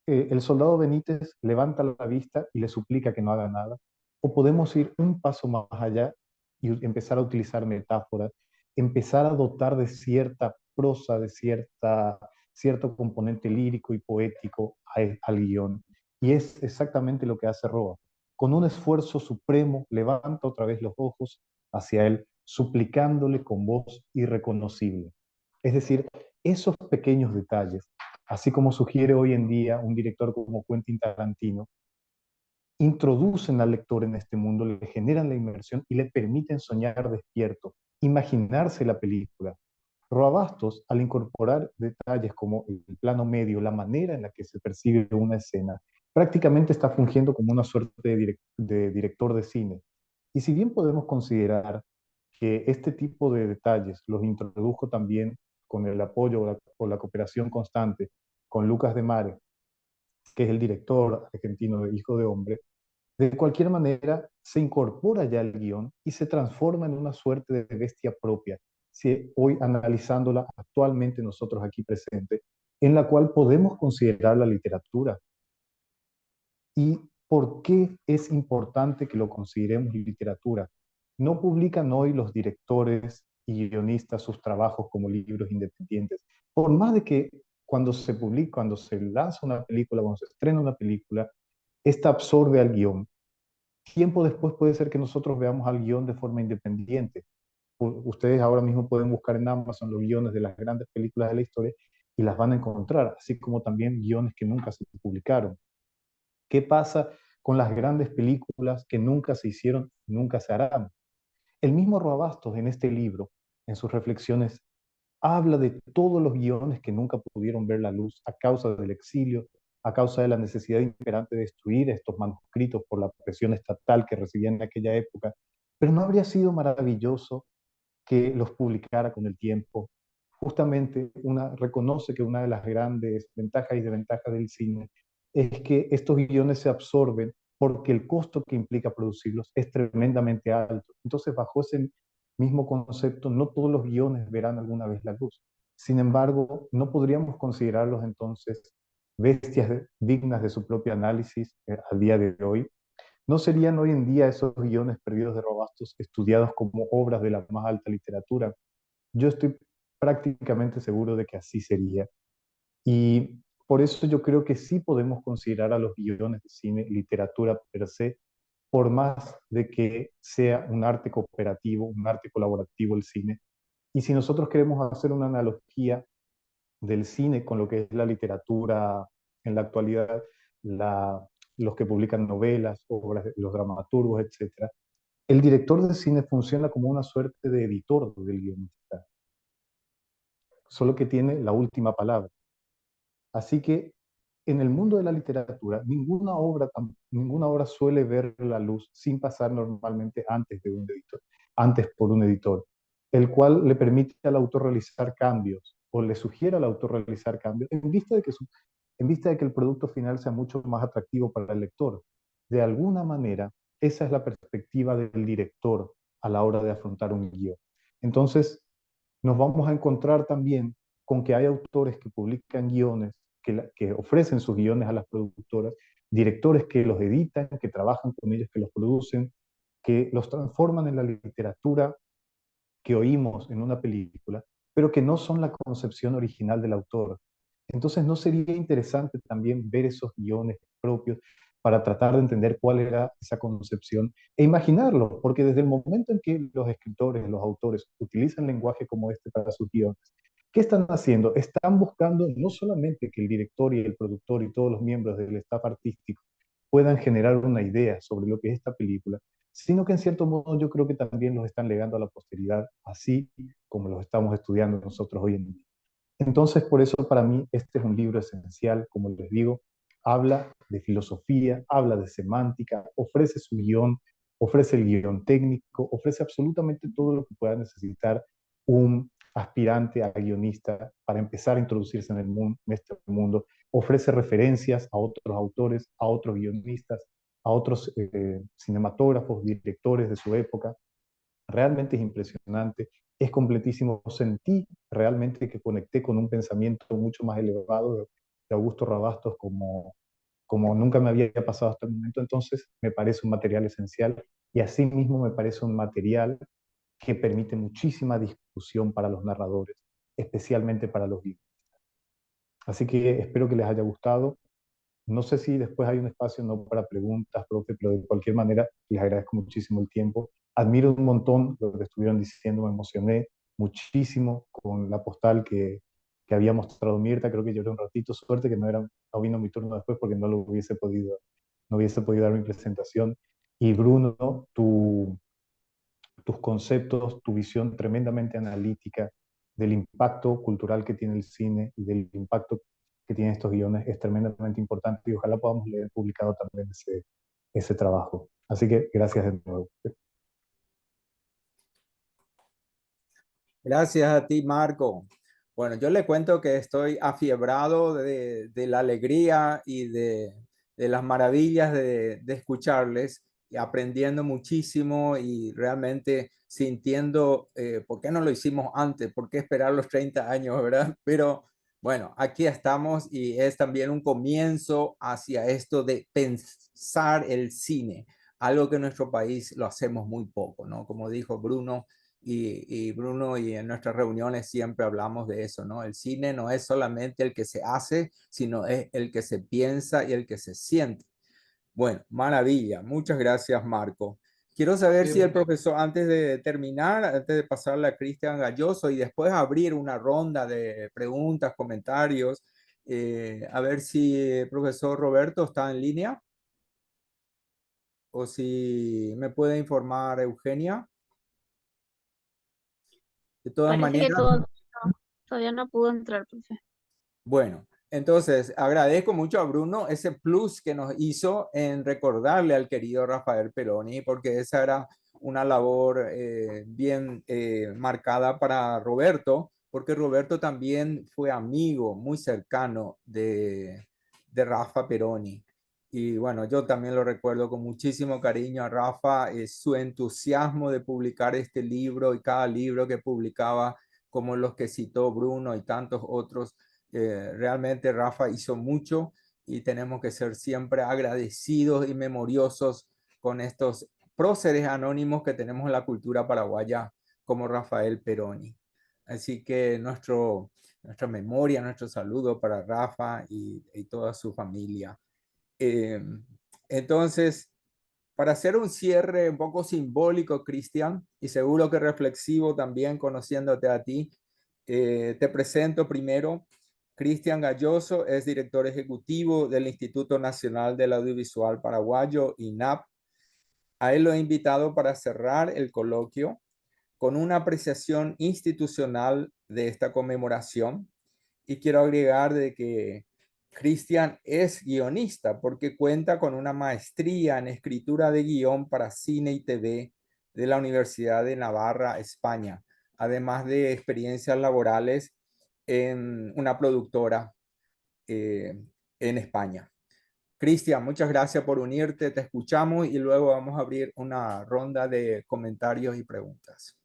el soldado Benítez levanta la vista y le suplica que no haga nada, o podemos ir un paso más allá y empezar a utilizar metáforas, empezar a dotar de cierta prosa, de cierto componente lírico y poético al guión. Y es exactamente lo que hace Roa. Con un esfuerzo supremo, levanta otra vez los ojos hacia él, suplicándole con voz irreconocible. Es decir, esos pequeños detalles, así como sugiere hoy en día un director como Quentin Tarantino, introducen al lector en este mundo, le generan la inmersión y le permiten soñar despierto, imaginarse la película. Roa Bastos, al incorporar detalles como el plano medio, la manera en la que se percibe una escena, prácticamente está fungiendo como una suerte de director de cine. Y si bien podemos considerar que este tipo de detalles los introdujo también con el apoyo o la cooperación constante con Lucas de Mare, que es el director argentino de Hijo de Hombre, de cualquier manera se incorpora ya al guión y se transforma en una suerte de bestia propia, si hoy analizándola actualmente nosotros aquí presentes, en la cual podemos considerar la literatura. ¿Y por qué es importante que lo consideremos literatura? No publican hoy los directores y guionistas sus trabajos como libros independientes. Por más de que cuando se publica, cuando se lanza una película, cuando se estrena una película, esta absorbe al guión. Tiempo después puede ser que nosotros veamos al guión de forma independiente. Ustedes ahora mismo pueden buscar en Amazon los guiones de las grandes películas de la historia y las van a encontrar, así como también guiones que nunca se publicaron. ¿Qué pasa con las grandes películas que nunca se hicieron, nunca se harán? El mismo Roabastos en este libro, en sus reflexiones, habla de todos los guiones que nunca pudieron ver la luz a causa del exilio, a causa de la necesidad imperante de destruir estos manuscritos por la presión estatal que recibían en aquella época. Pero ¿no habría sido maravilloso que los publicara con el tiempo? Justamente reconoce que una de las grandes ventajas y desventajas del cine es que estos guiones se absorben porque el costo que implica producirlos es tremendamente alto. Entonces, bajo ese mismo concepto, no todos los guiones verán alguna vez la luz. Sin embargo, no podríamos considerarlos entonces bestias dignas de su propio análisis al día de hoy. ¿No serían hoy en día esos guiones perdidos de Robastos estudiados como obras de la más alta literatura? Yo estoy prácticamente seguro de que así sería. Y por eso yo creo que sí podemos considerar a los guiones de cine literatura per se, por más de que sea un arte cooperativo, un arte colaborativo el cine. Y si nosotros queremos hacer una analogía del cine con lo que es la literatura en la actualidad, los que publican novelas, obras, los dramaturgos, etcétera, el director de cine funciona como una suerte de editor del guionista, solo que tiene la última palabra. Así que en el mundo de la literatura, ninguna obra suele ver la luz sin pasar normalmente antes de un editor, antes por un editor, el cual le permite al autor realizar cambios o le sugiere al autor realizar cambios en vista de que el producto final sea mucho más atractivo para el lector. De alguna manera, esa es la perspectiva del director a la hora de afrontar un guión. Entonces, nos vamos a encontrar también con que hay autores que publican guiones, que ofrecen sus guiones a las productoras, directores que los editan, que trabajan con ellos, que los producen, que los transforman en la literatura que oímos en una película, pero que no son la concepción original del autor. Entonces, ¿no sería interesante también ver esos guiones propios para tratar de entender cuál era esa concepción e imaginarlo? Porque desde el momento en que los escritores, los autores utilizan lenguaje como este para sus guiones, ¿qué están haciendo? Están buscando no solamente que el director y el productor y todos los miembros del staff artístico puedan generar una idea sobre lo que es esta película, sino que en cierto modo yo creo que también los están legando a la posteridad, así como los estamos estudiando nosotros hoy en día. Entonces, por eso para mí este es un libro esencial, como les digo, habla de filosofía, habla de semántica, ofrece su guión, ofrece el guión técnico, ofrece absolutamente todo lo que pueda necesitar un aspirante a guionista para empezar a introducirse en este mundo, ofrece referencias a otros autores, a otros guionistas, a otros cinematógrafos, directores de su época. Realmente es impresionante, es completísimo. Sentí realmente que conecté con un pensamiento mucho más elevado de Augusto Rabastos como nunca me había pasado hasta el momento. Entonces me parece un material esencial y asimismo me parece un material que permite muchísima discusión para los narradores, especialmente para los guionistas. Así que espero que les haya gustado. No sé si después hay un espacio no para preguntas, profe, pero de cualquier manera les agradezco muchísimo el tiempo. Admiro un montón lo que estuvieron diciendo, me emocioné muchísimo con la postal que había mostrado Mirta. Creo que lloré un ratito, suerte que no vino mi turno después porque no hubiese podido dar mi presentación. Y Bruno, tus conceptos, tu visión tremendamente analítica del impacto cultural que tiene el cine y del impacto que tienen estos guiones es tremendamente importante y ojalá podamos leer publicado también ese trabajo. Así que gracias de nuevo. Gracias a ti, Marco. Bueno, yo le cuento que estoy afiebrado de la alegría y de las maravillas de escucharles y aprendiendo muchísimo y realmente sintiendo, ¿por qué no lo hicimos antes? ¿Por qué esperar los 30 años, verdad? Pero bueno, aquí estamos y es también un comienzo hacia esto de pensar el cine, algo que en nuestro país lo hacemos muy poco, ¿no? Como dijo Bruno y Bruno, y en nuestras reuniones siempre hablamos de eso, ¿no? El cine no es solamente el que se hace, sino es el que se piensa y el que se siente. Bueno, maravilla. Muchas gracias, Marco. Quiero saber si el profesor, antes de terminar, antes de pasarle a Cristian Galloso y después abrir una ronda de preguntas, comentarios, a ver si el profesor Roberto está en línea o si me puede informar Eugenia. De todas Parece que maneras, todavía no pudo entrar, profe. bueno, entonces agradezco mucho a Bruno ese plus que nos hizo en recordarle al querido Rafael Peroni, porque esa era una labor bien marcada para Roberto, porque Roberto también fue amigo muy cercano de Rafa Peroni. Y bueno, yo también lo recuerdo con muchísimo cariño a Rafa, su entusiasmo de publicar este libro y cada libro que publicaba, como los que citó Bruno y tantos otros. Realmente Rafa hizo mucho y tenemos que ser siempre agradecidos y memoriosos con estos próceres anónimos que tenemos en la cultura paraguaya como Rafael Peroni. Así que nuestra memoria, nuestro saludo para Rafa y toda su familia. Eh, entonces, para hacer un cierre un poco simbólico, Cristian, y seguro que reflexivo también conociéndote a ti, te presento primero. Cristian Galloso es director ejecutivo del Instituto Nacional del Audiovisual Paraguayo, INAP. A él lo he invitado para cerrar el coloquio con una apreciación institucional de esta conmemoración. Y quiero agregar de que Cristian es guionista porque cuenta con una maestría en escritura de guión para cine y TV de la Universidad de Navarra, España, además de experiencias laborales en una productora eh, en España. Cristian, muchas gracias por unirte, te escuchamos y luego vamos a abrir una ronda de comentarios y preguntas.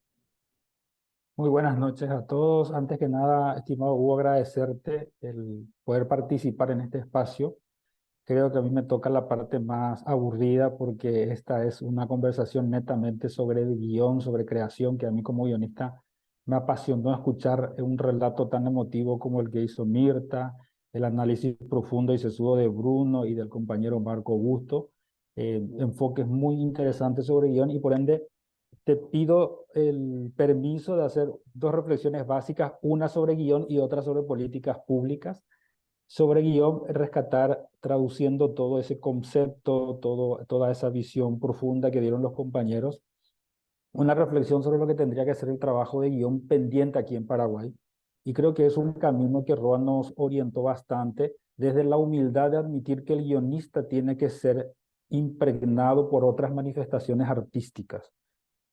Muy buenas noches a todos. Antes que nada, estimado Hugo, agradecerte el poder participar en este espacio. Creo que a mí me toca la parte más aburrida porque esta es una conversación netamente sobre el guión, sobre creación, que a mí como guionista me apasionó escuchar un relato tan emotivo como el que hizo Mirta, el análisis profundo y sesudo de Bruno y del compañero Marco Augusto, enfoques muy interesantes sobre guión y por ende te pido el permiso de hacer dos reflexiones básicas, una sobre guión y otra sobre políticas públicas. Sobre guión, rescatar, traduciendo todo ese concepto, toda esa visión profunda que dieron los compañeros, una reflexión sobre lo que tendría que ser el trabajo de guión pendiente aquí en Paraguay. Y creo que es un camino que Roa nos orientó bastante desde la humildad de admitir que el guionista tiene que ser impregnado por otras manifestaciones artísticas.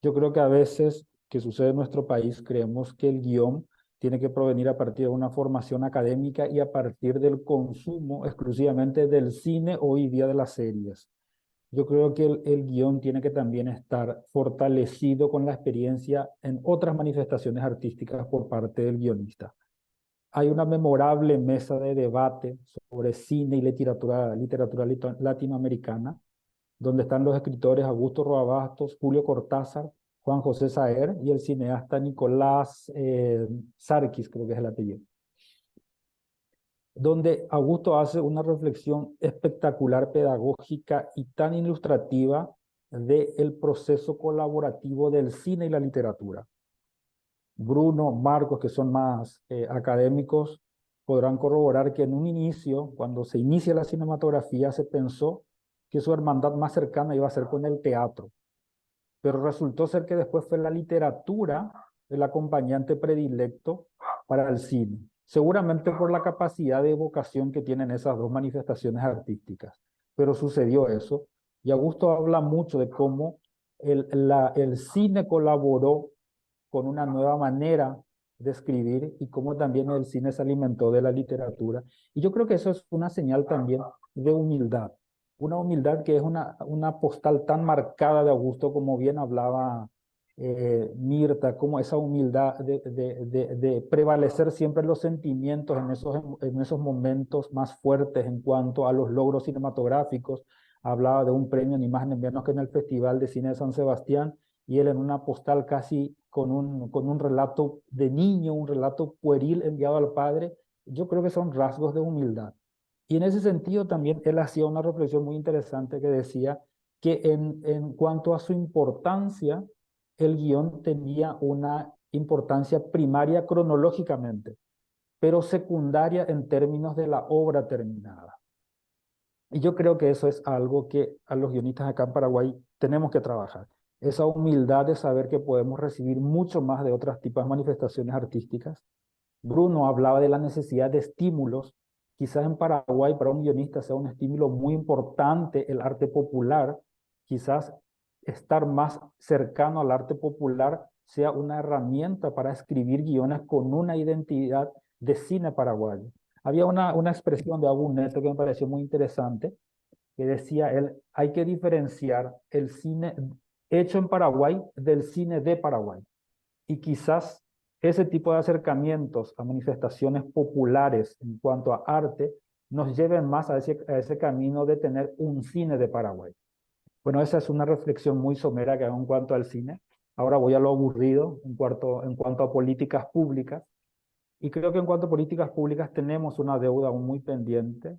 Yo creo que a veces, que sucede en nuestro país, creemos que el guión tiene que provenir a partir de una formación académica y a partir del consumo exclusivamente del cine, hoy día de las series. Yo creo que el guión tiene que también estar fortalecido con la experiencia en otras manifestaciones artísticas por parte del guionista. Hay una memorable mesa de debate sobre cine y literatura latinoamericana, donde están los escritores Augusto Roa Bastos, Julio Cortázar, Juan José Saer y el cineasta Nicolás Sarkis, creo que es el apellido, donde Augusto hace una reflexión espectacular, pedagógica y tan ilustrativa del proceso colaborativo del cine y la literatura. Bruno, Marcos, que son más académicos, podrán corroborar que en un inicio, cuando se inicia la cinematografía, se pensó que su hermandad más cercana iba a ser con el teatro, pero resultó ser que después fue la literatura el acompañante predilecto para el cine. seguramente por la capacidad de evocación que tienen esas dos manifestaciones artísticas. Pero sucedió eso, y Augusto habla mucho de cómo el cine colaboró con una nueva manera de escribir y cómo también el cine se alimentó de la literatura. Y yo creo que eso es una señal también de humildad. Una humildad que es una postal tan marcada de Augusto, como bien hablaba Mirta, como esa humildad de prevalecer siempre los sentimientos en esos momentos más fuertes en cuanto a los logros cinematográficos. Hablaba de un premio ni más ni menos que en el Festival de Cine de San Sebastián, y él en una postal casi con un relato de niño, un relato pueril enviado al padre. Yo creo que son rasgos de humildad. Y en ese sentido también él hacía una reflexión muy interesante que decía que en cuanto a su importancia, el guión tenía una importancia primaria cronológicamente, pero secundaria en términos de la obra terminada. Y yo creo que eso es algo que a los guionistas acá en Paraguay tenemos que trabajar. Esa humildad de saber que podemos recibir mucho más de otros tipos de manifestaciones artísticas. Bruno hablaba de la necesidad de estímulos. Quizás en Paraguay para un guionista sea un estímulo muy importante el arte popular. Quizás estar más cercano al arte popular sea una herramienta para escribir guiones con una identidad de cine paraguayo. Había una expresión de Abu Neto que me pareció muy interesante, que decía él, hay que diferenciar el cine hecho en Paraguay del cine de Paraguay. Y quizás ese tipo de acercamientos a manifestaciones populares en cuanto a arte nos lleven más a ese camino de tener un cine de Paraguay. Bueno, esa es una reflexión muy somera que hago en cuanto al cine. Ahora voy a lo aburrido en cuanto a políticas públicas. Y creo que en cuanto a políticas públicas tenemos una deuda aún muy pendiente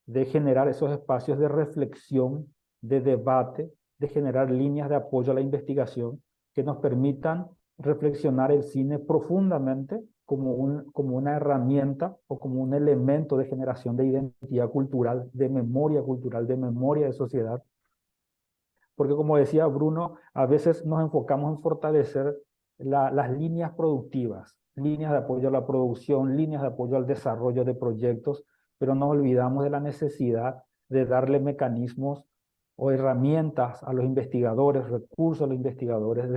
de generar esos espacios de reflexión, de debate, de generar líneas de apoyo a la investigación que nos permitan reflexionar el cine profundamente como una herramienta o como un elemento de generación de identidad cultural, de memoria de sociedad. Porque como decía Bruno, a veces nos enfocamos en fortalecer las líneas productivas, líneas de apoyo a la producción, líneas de apoyo al desarrollo de proyectos, pero nos olvidamos de la necesidad de darle mecanismos o herramientas a los investigadores, recursos a los investigadores,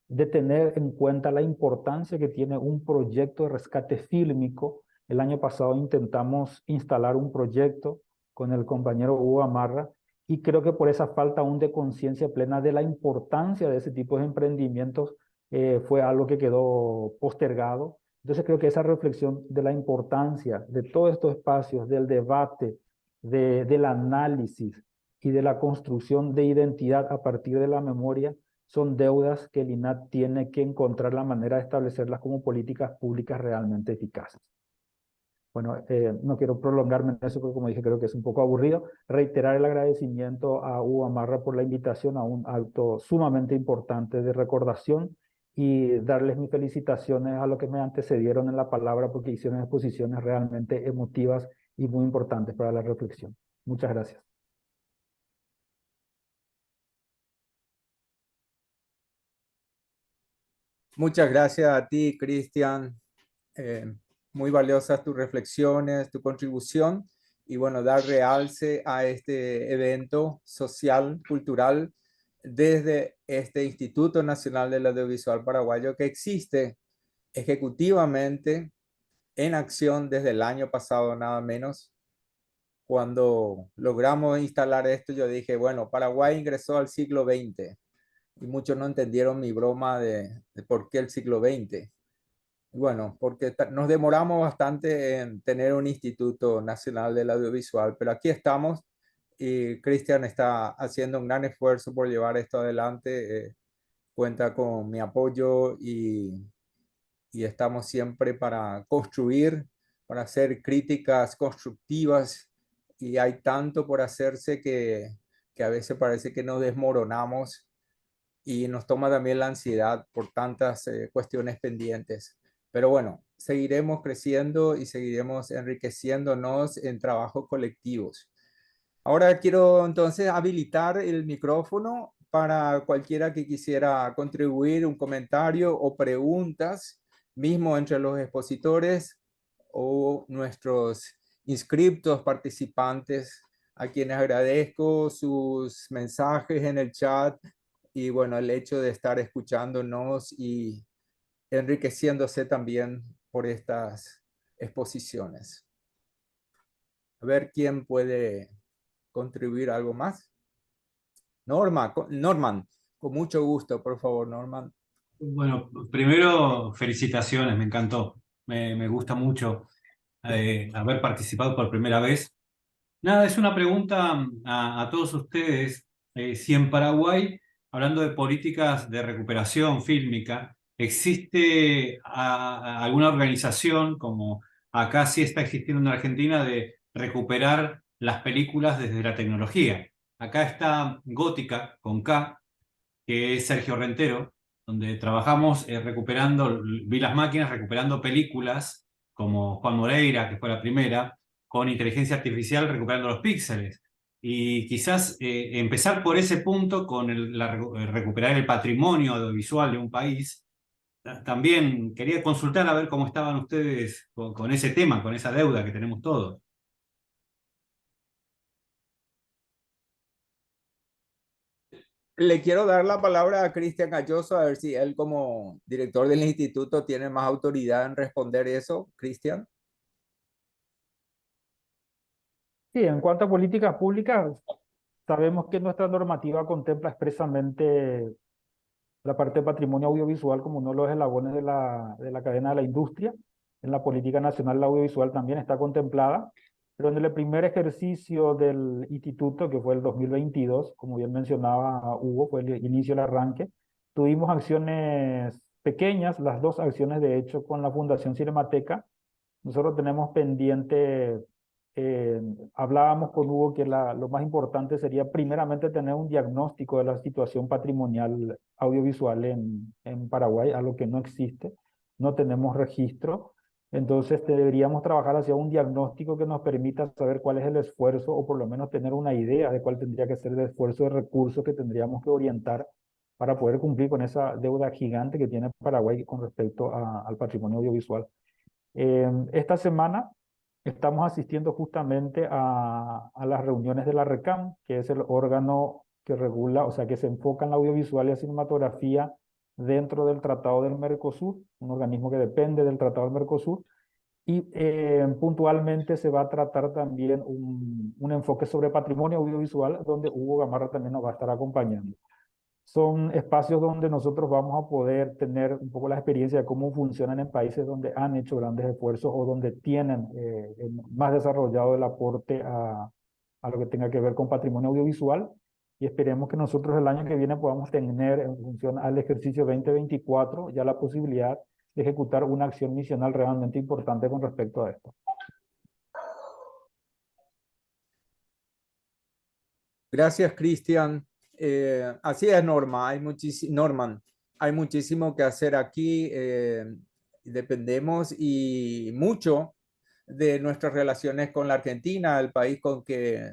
de tener en cuenta la importancia que tiene un proyecto de rescate fílmico. El año pasado intentamos instalar un proyecto con el compañero Hugo Gamarra, y creo que por esa falta aún de conciencia plena de la importancia de ese tipo de emprendimientos fue algo que quedó postergado. Entonces creo que esa reflexión de la importancia de todos estos espacios, del debate, del análisis y de la construcción de identidad a partir de la memoria, son deudas que el INAH tiene que encontrar la manera de establecerlas como políticas públicas realmente eficaces. Bueno, no quiero prolongarme en eso porque, como dije, creo que es un poco aburrido. Reiterar el agradecimiento a Hugo Gamarra por la invitación a un acto sumamente importante de recordación, y darles mis felicitaciones a los que me antecedieron en la palabra porque hicieron exposiciones realmente emotivas y muy importantes para la reflexión. Muchas gracias. Muchas gracias a ti, Cristian. Muy valiosas tus reflexiones, tu contribución, y bueno, dar realce a este evento social, cultural, desde este Instituto Nacional del Audiovisual Paraguayo, que existe ejecutivamente en acción desde el año pasado, nada menos. Cuando logramos instalar esto, yo dije, bueno, Paraguay ingresó al siglo XX, y muchos no entendieron mi broma de por qué el siglo XX. Bueno, porque nos demoramos bastante en tener un Instituto Nacional del Audiovisual, pero aquí estamos, y Cristian está haciendo un gran esfuerzo por llevar esto adelante. Cuenta con mi apoyo, y estamos siempre para construir, para hacer críticas constructivas, y hay tanto por hacerse que a veces parece que nos desmoronamos y nos toma también la ansiedad por tantas cuestiones pendientes. Pero bueno, seguiremos creciendo y seguiremos enriqueciéndonos en trabajos colectivos. Ahora quiero entonces habilitar el micrófono para cualquiera que quisiera contribuir un comentario o preguntas, mismo entre los expositores. o nuestros inscriptos participantes, a quienes agradezco sus mensajes en el chat y bueno, el hecho de estar escuchándonos y enriqueciéndose también por estas exposiciones. A ver quién puede contribuir algo más. Norman, con mucho gusto, por favor, Norman. Bueno, primero, felicitaciones, me encantó. Me gusta mucho haber participado por primera vez. Nada, es una pregunta a todos ustedes. Si en Paraguay, hablando de políticas de recuperación fílmica, existe alguna organización, como acá sí está existiendo en Argentina, de recuperar las películas desde la tecnología. Acá está Gótica, con K, que es Sergio Rentero, donde trabajamos recuperando, vi las máquinas recuperando películas como Juan Moreira, que fue la primera, con inteligencia artificial recuperando los píxeles. Y quizás empezar por ese punto con recuperar el patrimonio audiovisual de un país. También quería consultar a ver cómo estaban ustedes con ese tema, con esa deuda que tenemos todos. Le quiero dar la palabra a Cristian Galloso, a ver si él como director del instituto tiene más autoridad en responder eso. Cristian. Sí, en cuanto a políticas públicas, sabemos que nuestra normativa contempla expresamente la parte de patrimonio audiovisual como uno de los eslabones de la cadena de la industria. En la política nacional la audiovisual también está contemplada, pero en el primer ejercicio del instituto, que fue el 2022, como bien mencionaba Hugo, fue el inicio del arranque, tuvimos acciones pequeñas, las dos acciones de hecho con la Fundación Cinemateca. Nosotros tenemos pendiente, hablábamos con Hugo que lo más importante sería primeramente tener un diagnóstico de la situación patrimonial audiovisual en Paraguay, algo que no existe, no tenemos registro. Entonces deberíamos trabajar hacia un diagnóstico que nos permita saber cuál es el esfuerzo o por lo menos tener una idea de cuál tendría que ser el esfuerzo de recursos que tendríamos que orientar para poder cumplir con esa deuda gigante que tiene Paraguay con respecto al patrimonio audiovisual. Esta semana estamos asistiendo justamente a las reuniones de la RECAM, que es el órgano que regula, o sea, que se enfoca en la audiovisual y la cinematografía dentro del Tratado del Mercosur, un organismo que depende del Tratado del Mercosur, y puntualmente se va a tratar también un enfoque sobre patrimonio audiovisual, donde Hugo Gamarra también nos va a estar acompañando. Son espacios donde nosotros vamos a poder tener un poco la experiencia de cómo funcionan en países donde han hecho grandes esfuerzos o donde tienen más desarrollado el aporte a lo que tenga que ver con patrimonio audiovisual. Y esperemos que nosotros el año que viene podamos tener en función al ejercicio 2024 ya la posibilidad de ejecutar una acción misional realmente importante con respecto a esto. Gracias, Cristian. Así es, Norman. Hay muchísimo que hacer aquí. Dependemos y mucho de nuestras relaciones con la Argentina, el país con que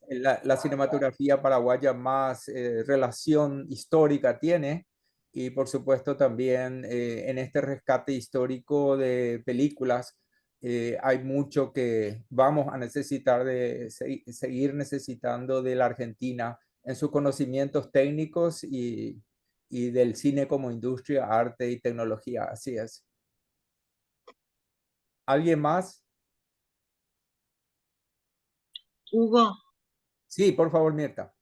la cinematografía paraguaya más relación histórica tiene. Y por supuesto también en este rescate histórico de películas hay mucho que vamos a necesitar de seguir necesitando de la Argentina en sus conocimientos técnicos y del cine como industria, arte y tecnología. Así es. ¿Alguien más? Hugo, Sí, por favor, Mirta.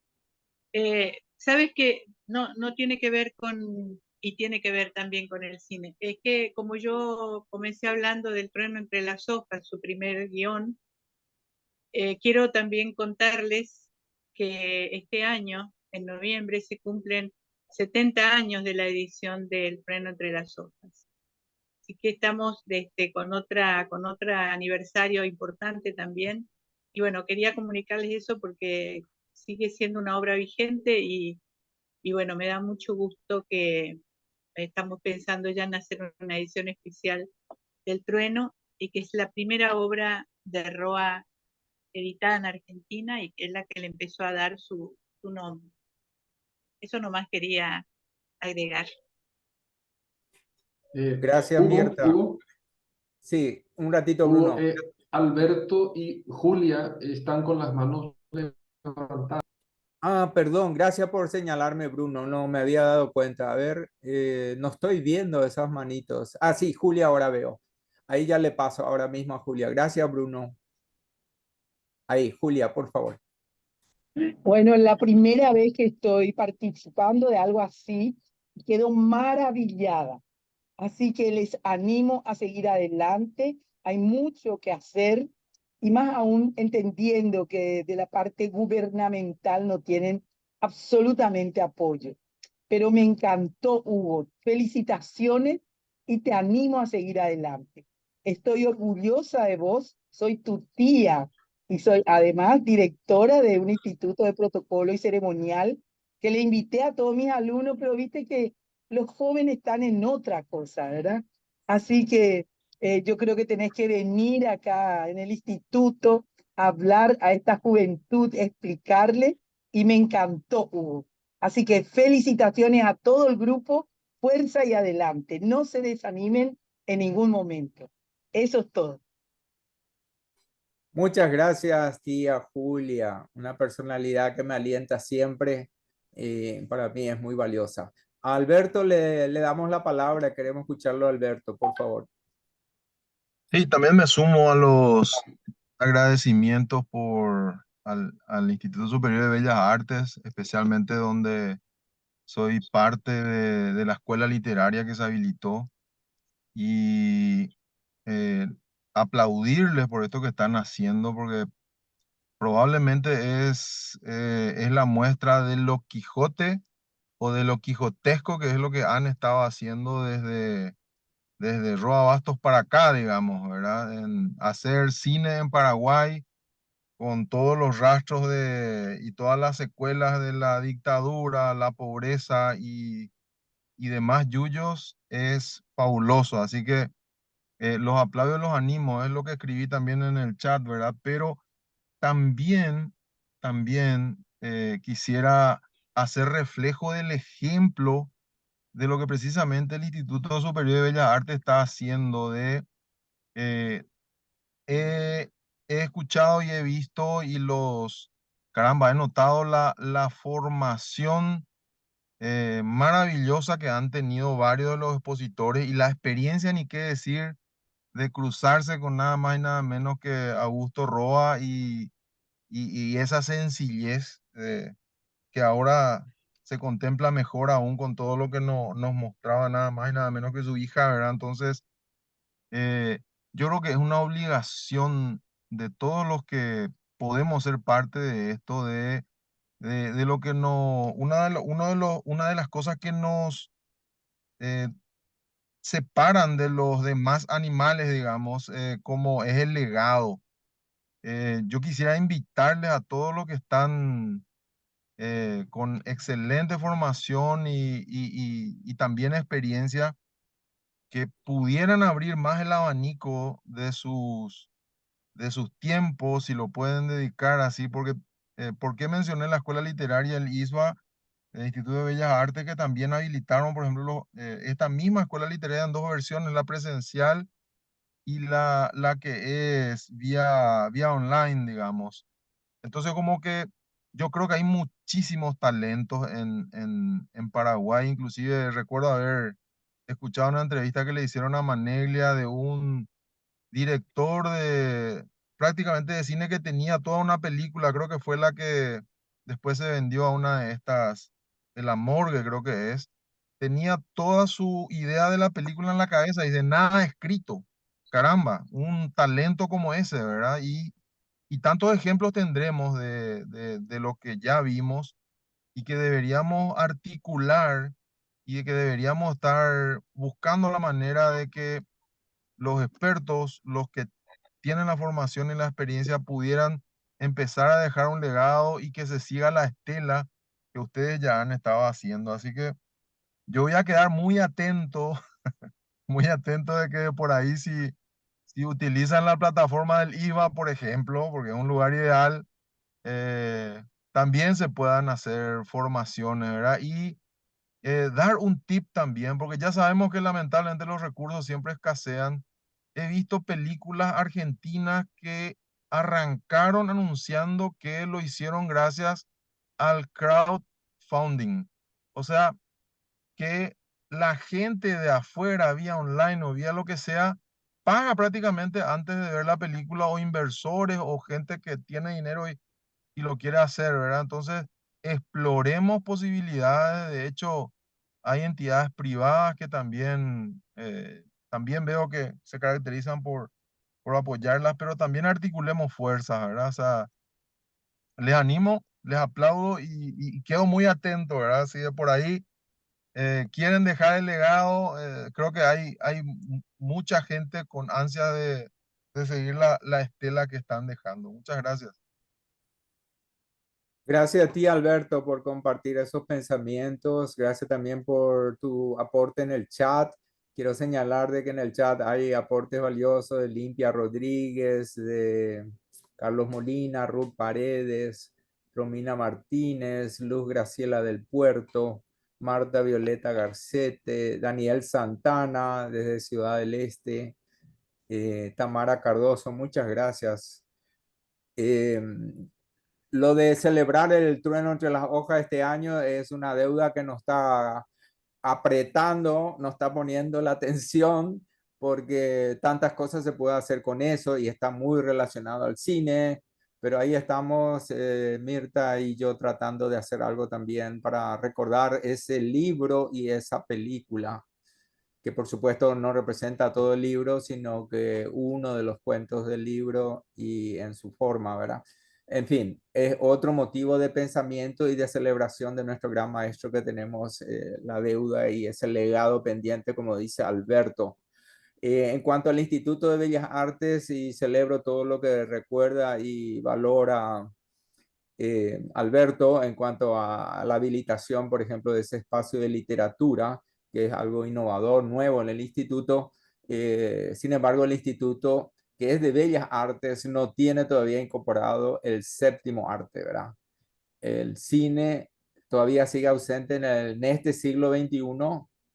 sabes que no tiene que ver con, y tiene que ver también con el cine. Es que como yo comencé hablando del trueno entre las hojas, su primer guión, quiero también contarles que este año, en noviembre, se cumplen 70 años de la edición del trueno entre las hojas. Así que estamos con otro aniversario importante también. Y bueno, quería comunicarles eso porque sigue siendo una obra vigente y bueno, me da mucho gusto que estamos pensando ya en hacer una edición especial del Trueno y que es la primera obra de Roa editada en Argentina y que es la que le empezó a dar su nombre. Eso nomás quería agregar. Gracias, Hugo, Mirta. Hugo, Sí, un ratito, Hugo, Bruno. Alberto y Julia están con las manos levantadas. Ah, perdón, gracias por señalarme, Bruno. No me había dado cuenta. A ver, no estoy viendo esas manitos. Ah, sí, Julia, ahora veo. Ahí ya le paso ahora mismo a Julia. Gracias, Bruno. Ahí, Julia, por favor. Bueno, la primera vez que estoy participando de algo así, quedo maravillada. Así que les animo a seguir adelante. Hay mucho que hacer y más aún entendiendo que de la parte gubernamental no tienen absolutamente apoyo. Pero me encantó, Hugo. Felicitaciones y te animo a seguir adelante. Estoy orgullosa de vos. Soy tu tía y soy además directora de un instituto de protocolo y ceremonial que le invité a todos mis alumnos, pero viste que los jóvenes están en otra cosa, ¿verdad? Así que yo creo que tenés que venir acá en el instituto a hablar a esta juventud, explicarle, y me encantó, Hugo. Así que felicitaciones a todo el grupo, fuerza y adelante. No se desanimen en ningún momento. Eso es todo. Muchas gracias, tía Julia. Una personalidad que me alienta siempre. Para mí es muy valiosa. A Alberto le damos la palabra. Queremos escucharlo, Alberto, por favor. Sí, también me sumo a los agradecimientos al Instituto Superior de Bellas Artes, especialmente donde soy parte de la escuela literaria que se habilitó y eh, aplaudirles por esto que están haciendo, porque probablemente es la muestra de lo Quijote o de lo quijotesco que es lo que han estado haciendo desde Roa Bastos para acá, digamos, ¿verdad? En hacer cine en Paraguay con todos los rastros y todas las secuelas de la dictadura, la pobreza y demás yuyos es fabuloso. Así que los aplaudo y los animo, es lo que escribí también en el chat, ¿verdad? Pero también, también quisiera hacer reflejo del ejemplo de lo que precisamente el Instituto Superior de Bellas Artes está haciendo eh, he, he escuchado y he visto caramba, he notado la formación maravillosa que han tenido varios de los expositores y la experiencia, ni qué decir, de cruzarse con nada más y nada menos que Augusto Roa y esa sencillez que ahora se contempla mejor aún con todo lo que nos mostraba nada más y nada menos que su hija, ¿verdad? Entonces, eh, yo creo que es una obligación de todos los que podemos ser parte de esto, de lo que no, una de las cosas que nos eh, separan de los demás animales, digamos, como es el legado. Yo quisiera invitarles a todos los que están con excelente formación y también experiencia, que pudieran abrir más el abanico de sus tiempos, si lo pueden dedicar así, porque, ¿por qué mencioné la Escuela Literaria, el ISBA, el Instituto de Bellas Artes, que también habilitaron, por ejemplo, esta misma Escuela Literaria en dos versiones, la presencial y la que es vía online, digamos? Entonces, como que yo creo que hay muchísimos talentos en Paraguay. Inclusive recuerdo haber escuchado una entrevista que le hicieron a Maneglia de un director prácticamente de cine, que tenía toda una película, creo que fue la que después se vendió a una de estas, de la Morgue, creo que es. Tenía toda su idea de la película en la cabeza y de nada escrito. Caramba, un talento como ese, ¿verdad? Y tantos ejemplos tendremos de lo que ya vimos y que deberíamos articular y de que deberíamos estar buscando la manera de que los expertos, los que tienen la formación y la experiencia, pudieran empezar a dejar un legado y que se siga la estela que ustedes ya han estado haciendo. Así que yo voy a quedar muy atento, muy atento de que por ahí si utilizan la plataforma del IVA, por ejemplo, porque es un lugar ideal, también se puedan hacer formaciones, ¿verdad? Y dar un tip también, porque ya sabemos que lamentablemente los recursos siempre escasean, he visto películas argentinas que arrancaron anunciando que lo hicieron gracias al crowdfunding. O sea, que la gente de afuera, vía online o vía lo que sea, paga prácticamente antes de ver la película, o inversores o gente que tiene dinero y lo quiere hacer, ¿verdad? Entonces, exploremos posibilidades. De hecho, hay entidades privadas que también veo que se caracterizan por apoyarlas, pero también articulemos fuerzas, ¿verdad? O sea, les animo, les aplaudo y quedo muy atento, ¿verdad? Si de por ahí quieren dejar el legado, creo que hay mucha gente con ansia de seguir la estela que están dejando. Muchas gracias. Gracias a ti, Alberto, por compartir esos pensamientos. Gracias también por tu aporte en el chat. Quiero señalar de que en el chat hay aportes valiosos de Limpia Rodríguez, de Carlos Molina, Ruth Paredes, Romina Martínez, Luz Graciela del Puerto, Marta Violeta Garcete, Daniel Santana desde Ciudad del Este, Tamara Cardoso, muchas gracias. Lo de celebrar el trueno entre las hojas este año es una deuda que nos está apretando, nos está poniendo la atención, porque tantas cosas se puede hacer con eso y está muy relacionado al cine, pero ahí estamos, Mirta y yo, tratando de hacer algo también para recordar ese libro y esa película, que por supuesto no representa todo el libro, sino que uno de los cuentos del libro y en su forma, ¿verdad? En fin, es otro motivo de pensamiento y de celebración de nuestro gran maestro que tenemos, la deuda y ese legado pendiente, como dice Alberto. En cuanto al Instituto de Bellas Artes, y celebro todo lo que recuerda y valora Alberto en cuanto a la habilitación, por ejemplo, de ese espacio de literatura, que es algo innovador, nuevo en el instituto. Sin embargo, el instituto, que es de Bellas Artes, no tiene todavía incorporado el séptimo arte, ¿verdad? El cine todavía sigue ausente en este siglo XXI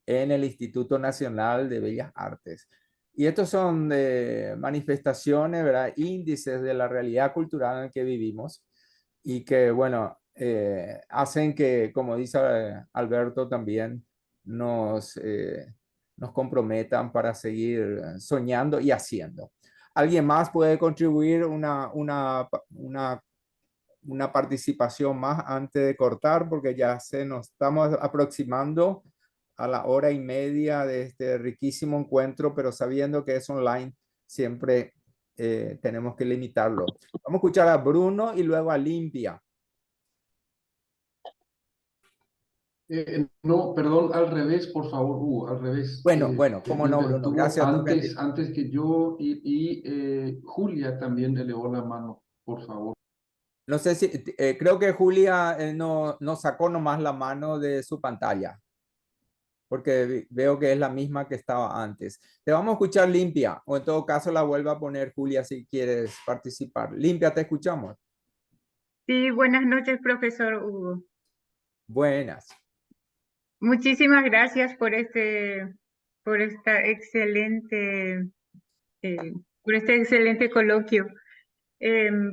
en el Instituto Nacional de Bellas Artes. Y estos son manifestaciones, ¿verdad? Índices de la realidad cultural en la que vivimos y que, bueno, hacen que, como dice Alberto, también nos comprometan para seguir soñando y haciendo. ¿Alguien más puede contribuir una participación más antes de cortar? Porque ya nos estamos aproximando a la hora y media de este riquísimo encuentro, pero sabiendo que es online, siempre tenemos que limitarlo. Vamos a escuchar a Bruno y luego a Limpia. No, perdón, al revés, por favor, Hugo, al revés. Bueno, cómo no, Bruno. Tú Gracias a tu gente. antes que yo Julia también elevó la mano, por favor. No sé si, creo que Julia no sacó nomás la mano de su pantalla, porque veo que es la misma que estaba antes. Te vamos a escuchar, Limpia, o en todo caso la vuelvo a poner Julia si quieres participar. Limpia, te escuchamos. Sí, buenas noches, profesor Hugo. Buenas. Muchísimas gracias por por este excelente coloquio.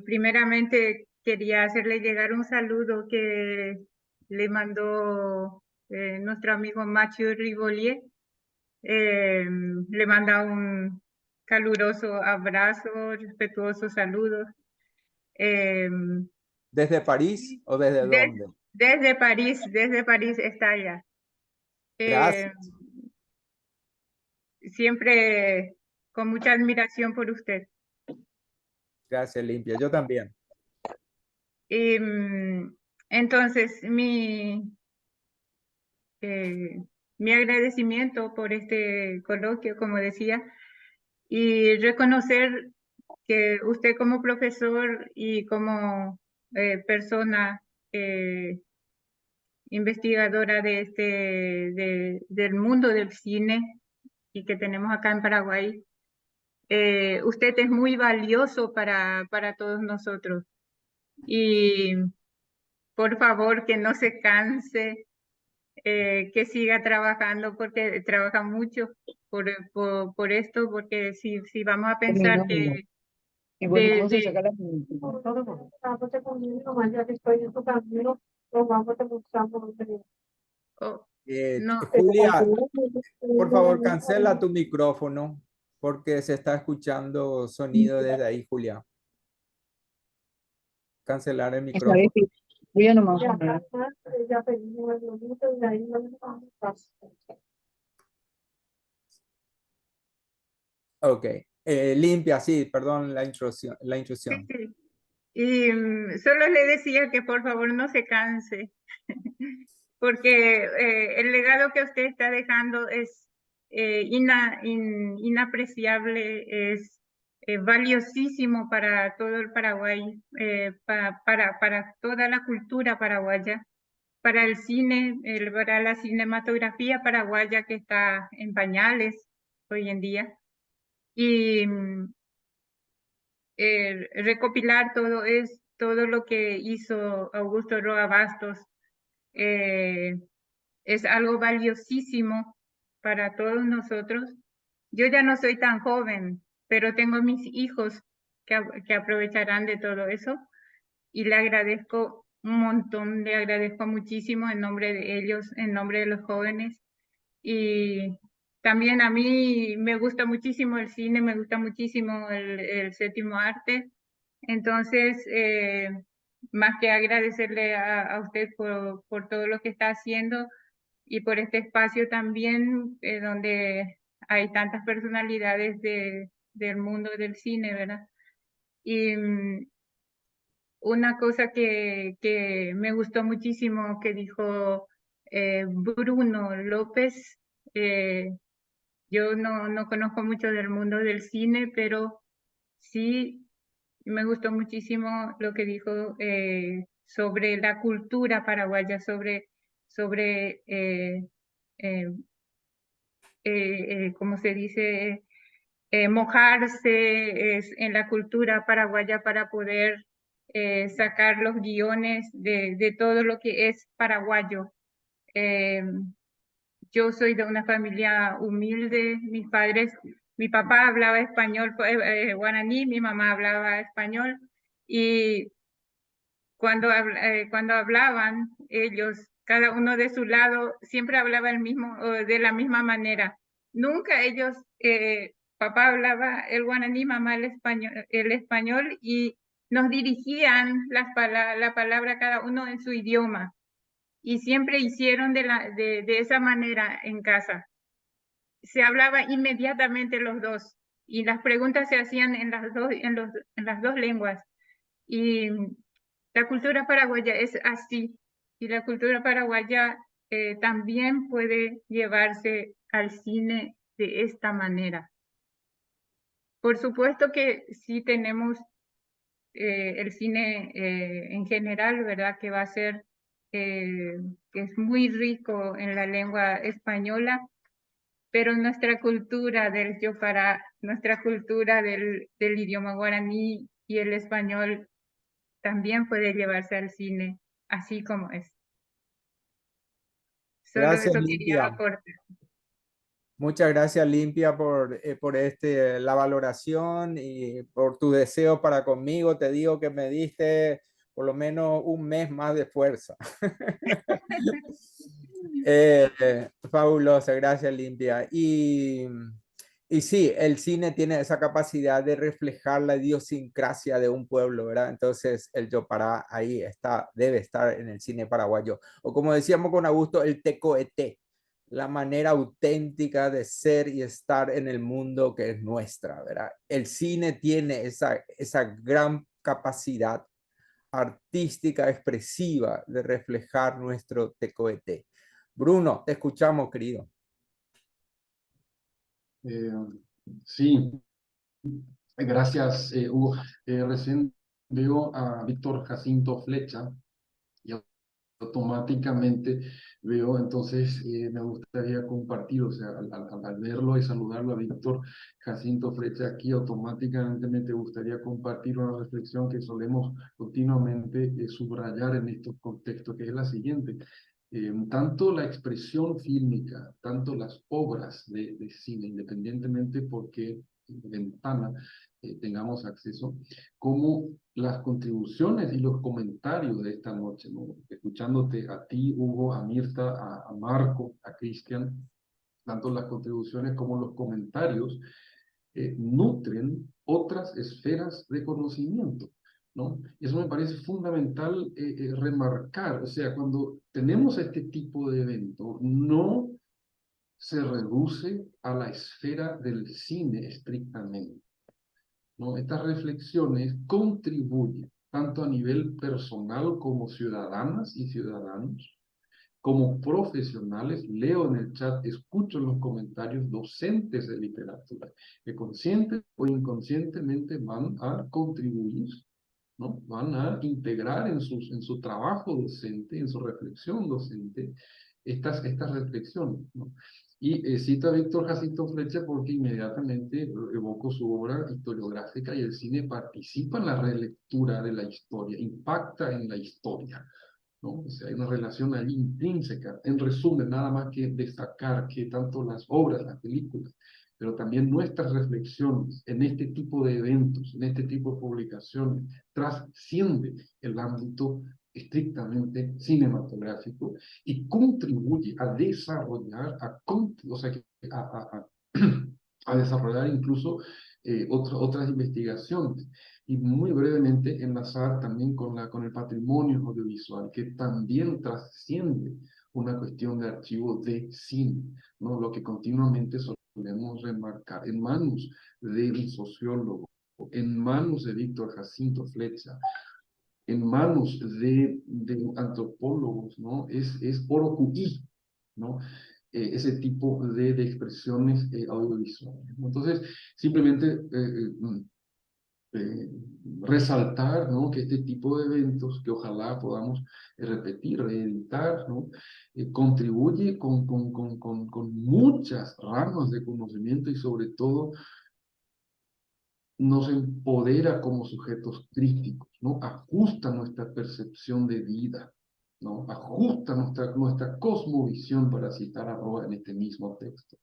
Primeramente quería hacerle llegar un saludo que le mandó nuestro amigo Mathieu Rigolier. Le manda un caluroso abrazo, respetuoso saludo. ¿Desde París o desde dónde? Desde París está allá. Gracias. Siempre con mucha admiración por usted. Gracias, Limpia. Yo también. Entonces, mi agradecimiento por este coloquio, como decía, y reconocer que usted como profesor y como persona investigadora del mundo del cine y que tenemos acá en Paraguay, usted es muy valioso para todos nosotros. Y por favor, que no se canse que siga trabajando porque trabaja mucho por esto, porque si vamos a pensar que Y bueno, ¿cómo se de, saca la oh, no, Julia, por favor, cancela tu micrófono porque se está escuchando sonido desde ahí, Julia. Cancelar el Está micrófono. difícil. Voy a nomás. Ok. Limpia, sí, perdón la intrusión. sí, sí. Y solo le decía que por favor no se canse, porque el legado que usted está dejando es inapreciable, es valiosísimo para todo el Paraguay, para toda la cultura paraguaya, para el cine, para la cinematografía paraguaya que está en pañales hoy en día. Y recopilar todo lo que hizo Augusto Roa Bastos eh, es algo valiosísimo para todos nosotros. Yo ya no soy tan joven, pero tengo mis hijos que aprovecharán de todo eso y le agradezco un montón, le agradezco muchísimo en nombre de ellos, en nombre de los jóvenes. Y también a mí me gusta muchísimo el cine, me gusta muchísimo el séptimo arte. Entonces, más que agradecerle a usted por todo lo que está haciendo y por este espacio también, donde hay tantas personalidades del mundo del cine, ¿verdad? Y una cosa que me gustó muchísimo que dijo Bruno López, yo no conozco mucho del mundo del cine, pero sí me gustó muchísimo lo que dijo sobre la cultura paraguaya, sobre ¿cómo se dice? Mojarse en la cultura paraguaya para poder sacar los guiones de todo lo que es paraguayo. Yo soy de una familia humilde, mis padres, mi papá hablaba español, guaraní, mi mamá hablaba español, y cuando hablaban ellos, cada uno de su lado, siempre hablaba de la misma manera. Nunca ellos, papá hablaba el guaraní, mamá el español, y nos dirigían la palabra cada uno en su idioma. Y siempre hicieron de esa manera en casa. Se hablaba inmediatamente los dos y las preguntas se hacían en las dos lenguas. Y la cultura paraguaya es así, y la cultura paraguaya también puede llevarse al cine de esta manera. Por supuesto que sí tenemos el cine en general, ¿verdad? Que va a ser, que es muy rico en la lengua española, pero nuestra cultura del Yopara, nuestra cultura del idioma guaraní y el español también puede llevarse al cine, así como es. Solo Gracias, eso quería Limpia. aportar. Muchas gracias, Limpia, por la valoración y por tu deseo para conmigo. Te digo que me diste por lo menos un mes más de fuerza. Fabulosa, gracias, Limpia. Y sí, el cine tiene esa capacidad de reflejar la idiosincrasia de un pueblo, ¿verdad? Entonces, el Yopara ahí está, debe estar en el cine paraguayo. O como decíamos con Augusto, el tecoete, la manera auténtica de ser y estar en el mundo que es nuestra, ¿verdad? El cine tiene esa gran capacidad artística, expresiva de reflejar nuestro tecoete. Bruno, te escuchamos, querido. Sí, gracias, Hugo. Recién veo a Víctor Jacinto Flecha y automáticamente veo, entonces me gustaría compartir, o sea, al verlo y saludarlo a Víctor Jacinto Flecha aquí, automáticamente me gustaría compartir una reflexión que solemos continuamente subrayar en estos contextos, que es la siguiente. Tanto la expresión fílmica, tanto las obras de cine, independientemente por qué ventana tengamos acceso, como las contribuciones y los comentarios de esta noche, ¿no? Escuchándote a ti, Hugo, a Mirta, a Marco, a Cristian, tanto las contribuciones como los comentarios nutren otras esferas de conocimiento, ¿no? Y eso me parece fundamental remarcar. O sea, cuando tenemos este tipo de evento, no se reduce a la esfera del cine estrictamente, ¿no? Estas reflexiones contribuyen tanto a nivel personal como ciudadanas y ciudadanos, como profesionales. Leo en el chat, escucho en los comentarios docentes de literatura que consciente o inconscientemente van a contribuir, ¿no? Van a integrar en su trabajo docente, en su reflexión docente, estas reflexiones, ¿no? Y cito a Víctor Jacinto Flecha porque inmediatamente evoco su obra historiográfica, y el cine participa en la relectura de la historia, impacta en la historia, ¿no? O sea, hay una relación ahí intrínseca. En resumen, nada más que destacar que tanto las obras, las películas, pero también nuestras reflexiones en este tipo de eventos, en este tipo de publicaciones, trasciende el ámbito estrictamente cinematográfico y contribuye a desarrollar, o sea, a desarrollar incluso otras investigaciones. Y muy brevemente enlazar también con el patrimonio audiovisual, que también trasciende una cuestión de archivo de cine, ¿no? Lo que continuamente solemos remarcar, en manos de un sociólogo, en manos de Víctor Jacinto Flecha, en manos de antropólogos, ¿no? Es oro cuí, ¿no? Ese tipo de expresiones audiovisuales, ¿no? Entonces, simplemente resaltar, ¿no? Que este tipo de eventos, que ojalá podamos repetir, reeditar, ¿no? Contribuye con muchas ramas de conocimiento, y sobre todo nos empodera como sujetos críticos, ¿no? Ajusta nuestra percepción de vida, ¿no? Ajusta nuestra cosmovisión, para citar a Roa en este mismo texto,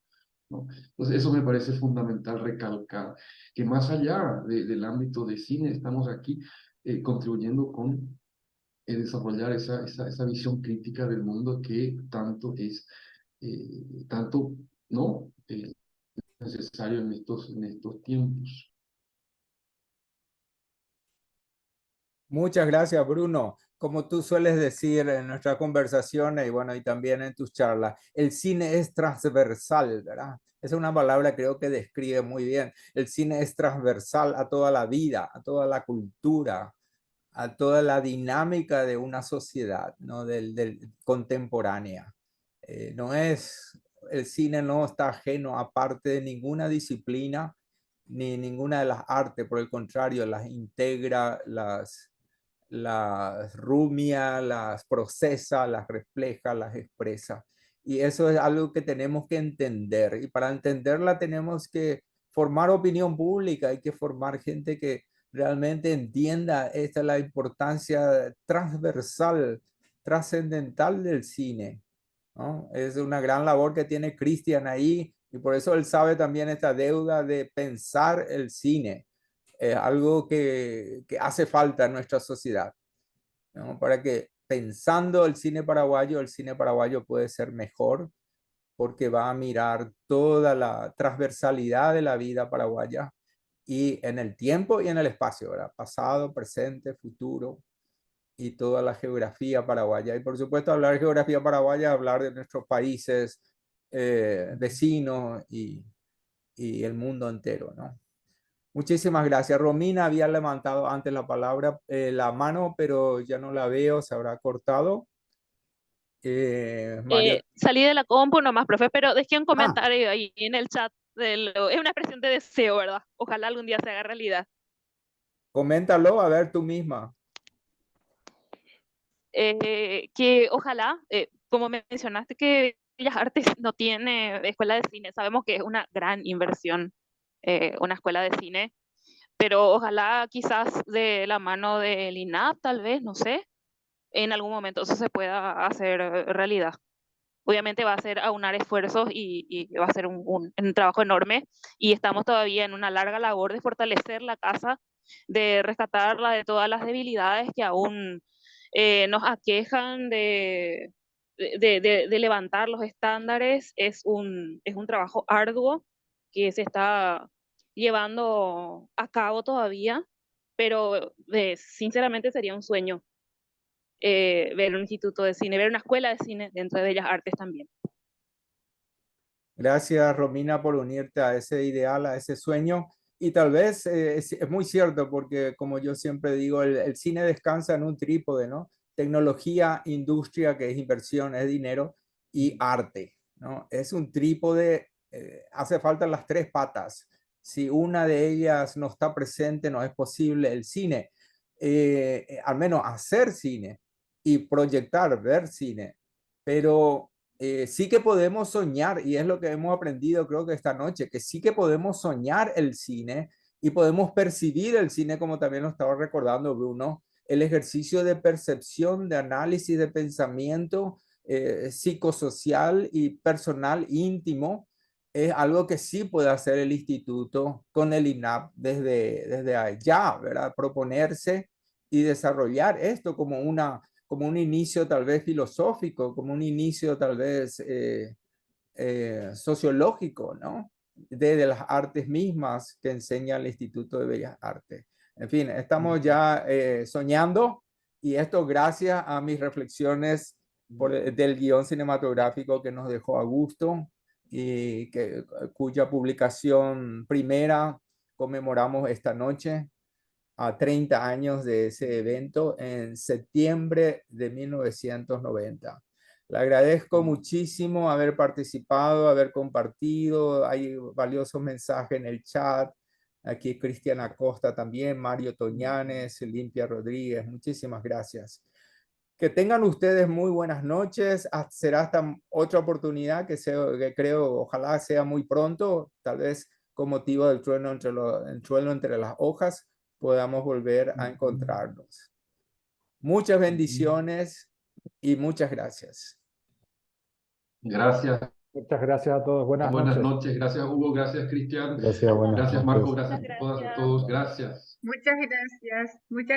¿no? Entonces, eso me parece fundamental recalcar, que más allá del ámbito de cine, estamos aquí contribuyendo con desarrollar esa visión crítica del mundo que tanto es, ¿no? Necesario en estos tiempos. Muchas gracias, Bruno. Como tú sueles decir en nuestras conversaciones y bueno, y también en tus charlas, el cine es transversal, ¿verdad? Esa es una palabra creo que describe muy bien. El cine es transversal a toda la vida, a toda la cultura, a toda la dinámica de una sociedad, ¿no? Del contemporánea. El cine no está ajeno a parte de ninguna disciplina ni ninguna de las artes, por el contrario, las integra, las rumia, las procesa, las refleja, las expresa. Y eso es algo que tenemos que entender. Y para entenderla tenemos que formar opinión pública, hay que formar gente que realmente entienda esta es la importancia transversal, trascendental del cine, ¿no? Es una gran labor que tiene Cristian ahí, y por eso él sabe también esta deuda de pensar el cine, algo que hace falta en nuestra sociedad, ¿no? Para que pensando el cine paraguayo puede ser mejor, porque va a mirar toda la transversalidad de la vida paraguaya, y en el tiempo y en el espacio, ¿verdad? Pasado, presente, futuro, y toda la geografía paraguaya. Y por supuesto, hablar de geografía paraguaya, hablar de nuestros países vecinos y el mundo entero, ¿no? Muchísimas gracias. Romina había levantado antes la mano, pero ya no la veo, se habrá cortado. María. Salí de la compu nomás, profe, pero dejé un comentario ahí en el chat. Es una expresión de deseo, ¿verdad? Ojalá algún día se haga realidad. Coméntalo, a ver tú misma. Que ojalá, como mencionaste, que Bellas Artes no tiene escuela de cine. Sabemos que es una gran inversión, una escuela de cine, pero ojalá quizás de la mano del INAP, tal vez, no sé, en algún momento eso se pueda hacer realidad. Obviamente va a ser aunar esfuerzos y va a ser un trabajo enorme, y estamos todavía en una larga labor de fortalecer la casa, de rescatarla de todas las debilidades que aún nos aquejan, de levantar los estándares. Es un trabajo arduo que se está llevando a cabo todavía, pero sinceramente sería un sueño ver un instituto de cine, ver una escuela de cine dentro de Bellas Artes también. Gracias, Romina, por unirte a ese ideal, a ese sueño. Y tal vez es muy cierto, porque como yo siempre digo, el cine descansa en un trípode, ¿no? Tecnología, industria, que es inversión, es dinero, y arte, ¿no? Es un trípode, hace falta las tres patas. Si una de ellas no está presente, no es posible el cine. Al menos hacer cine y proyectar, ver cine. Pero sí que podemos soñar, y es lo que hemos aprendido creo que esta noche, que sí que podemos soñar el cine y podemos percibir el cine, como también lo estaba recordando Bruno, el ejercicio de percepción, de análisis, de pensamiento psicosocial y personal íntimo, es algo que sí puede hacer el instituto con el INAP desde allá, ¿verdad? Proponerse y desarrollar esto como un inicio tal vez filosófico, como un inicio tal vez sociológico, ¿no? De las artes mismas que enseña el Instituto de Bellas Artes. En fin, estamos ya soñando, y esto gracias a mis reflexiones del guión cinematográfico que nos dejó Augusto, y cuya publicación primera conmemoramos esta noche, a 30 años de ese evento en septiembre de 1990. Le agradezco muchísimo haber participado, haber compartido. Hay valiosos mensajes en el chat. Aquí Cristian Acosta también, Mario Toñanes, Limpia Rodríguez. Muchísimas gracias. Que tengan ustedes muy buenas noches. Será hasta otra oportunidad que creo, ojalá sea muy pronto, tal vez con motivo del trueno entre las hojas, podamos volver a encontrarnos. Muchas bendiciones y muchas gracias. Gracias. Muchas gracias a todos. Buenas noches. Gracias, Hugo. Gracias, Cristian. Gracias, buenas Gracias, noches. Marco. Gracias a todas, a todos. Gracias. Muchas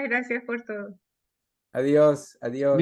gracias por todo. Adiós, adiós.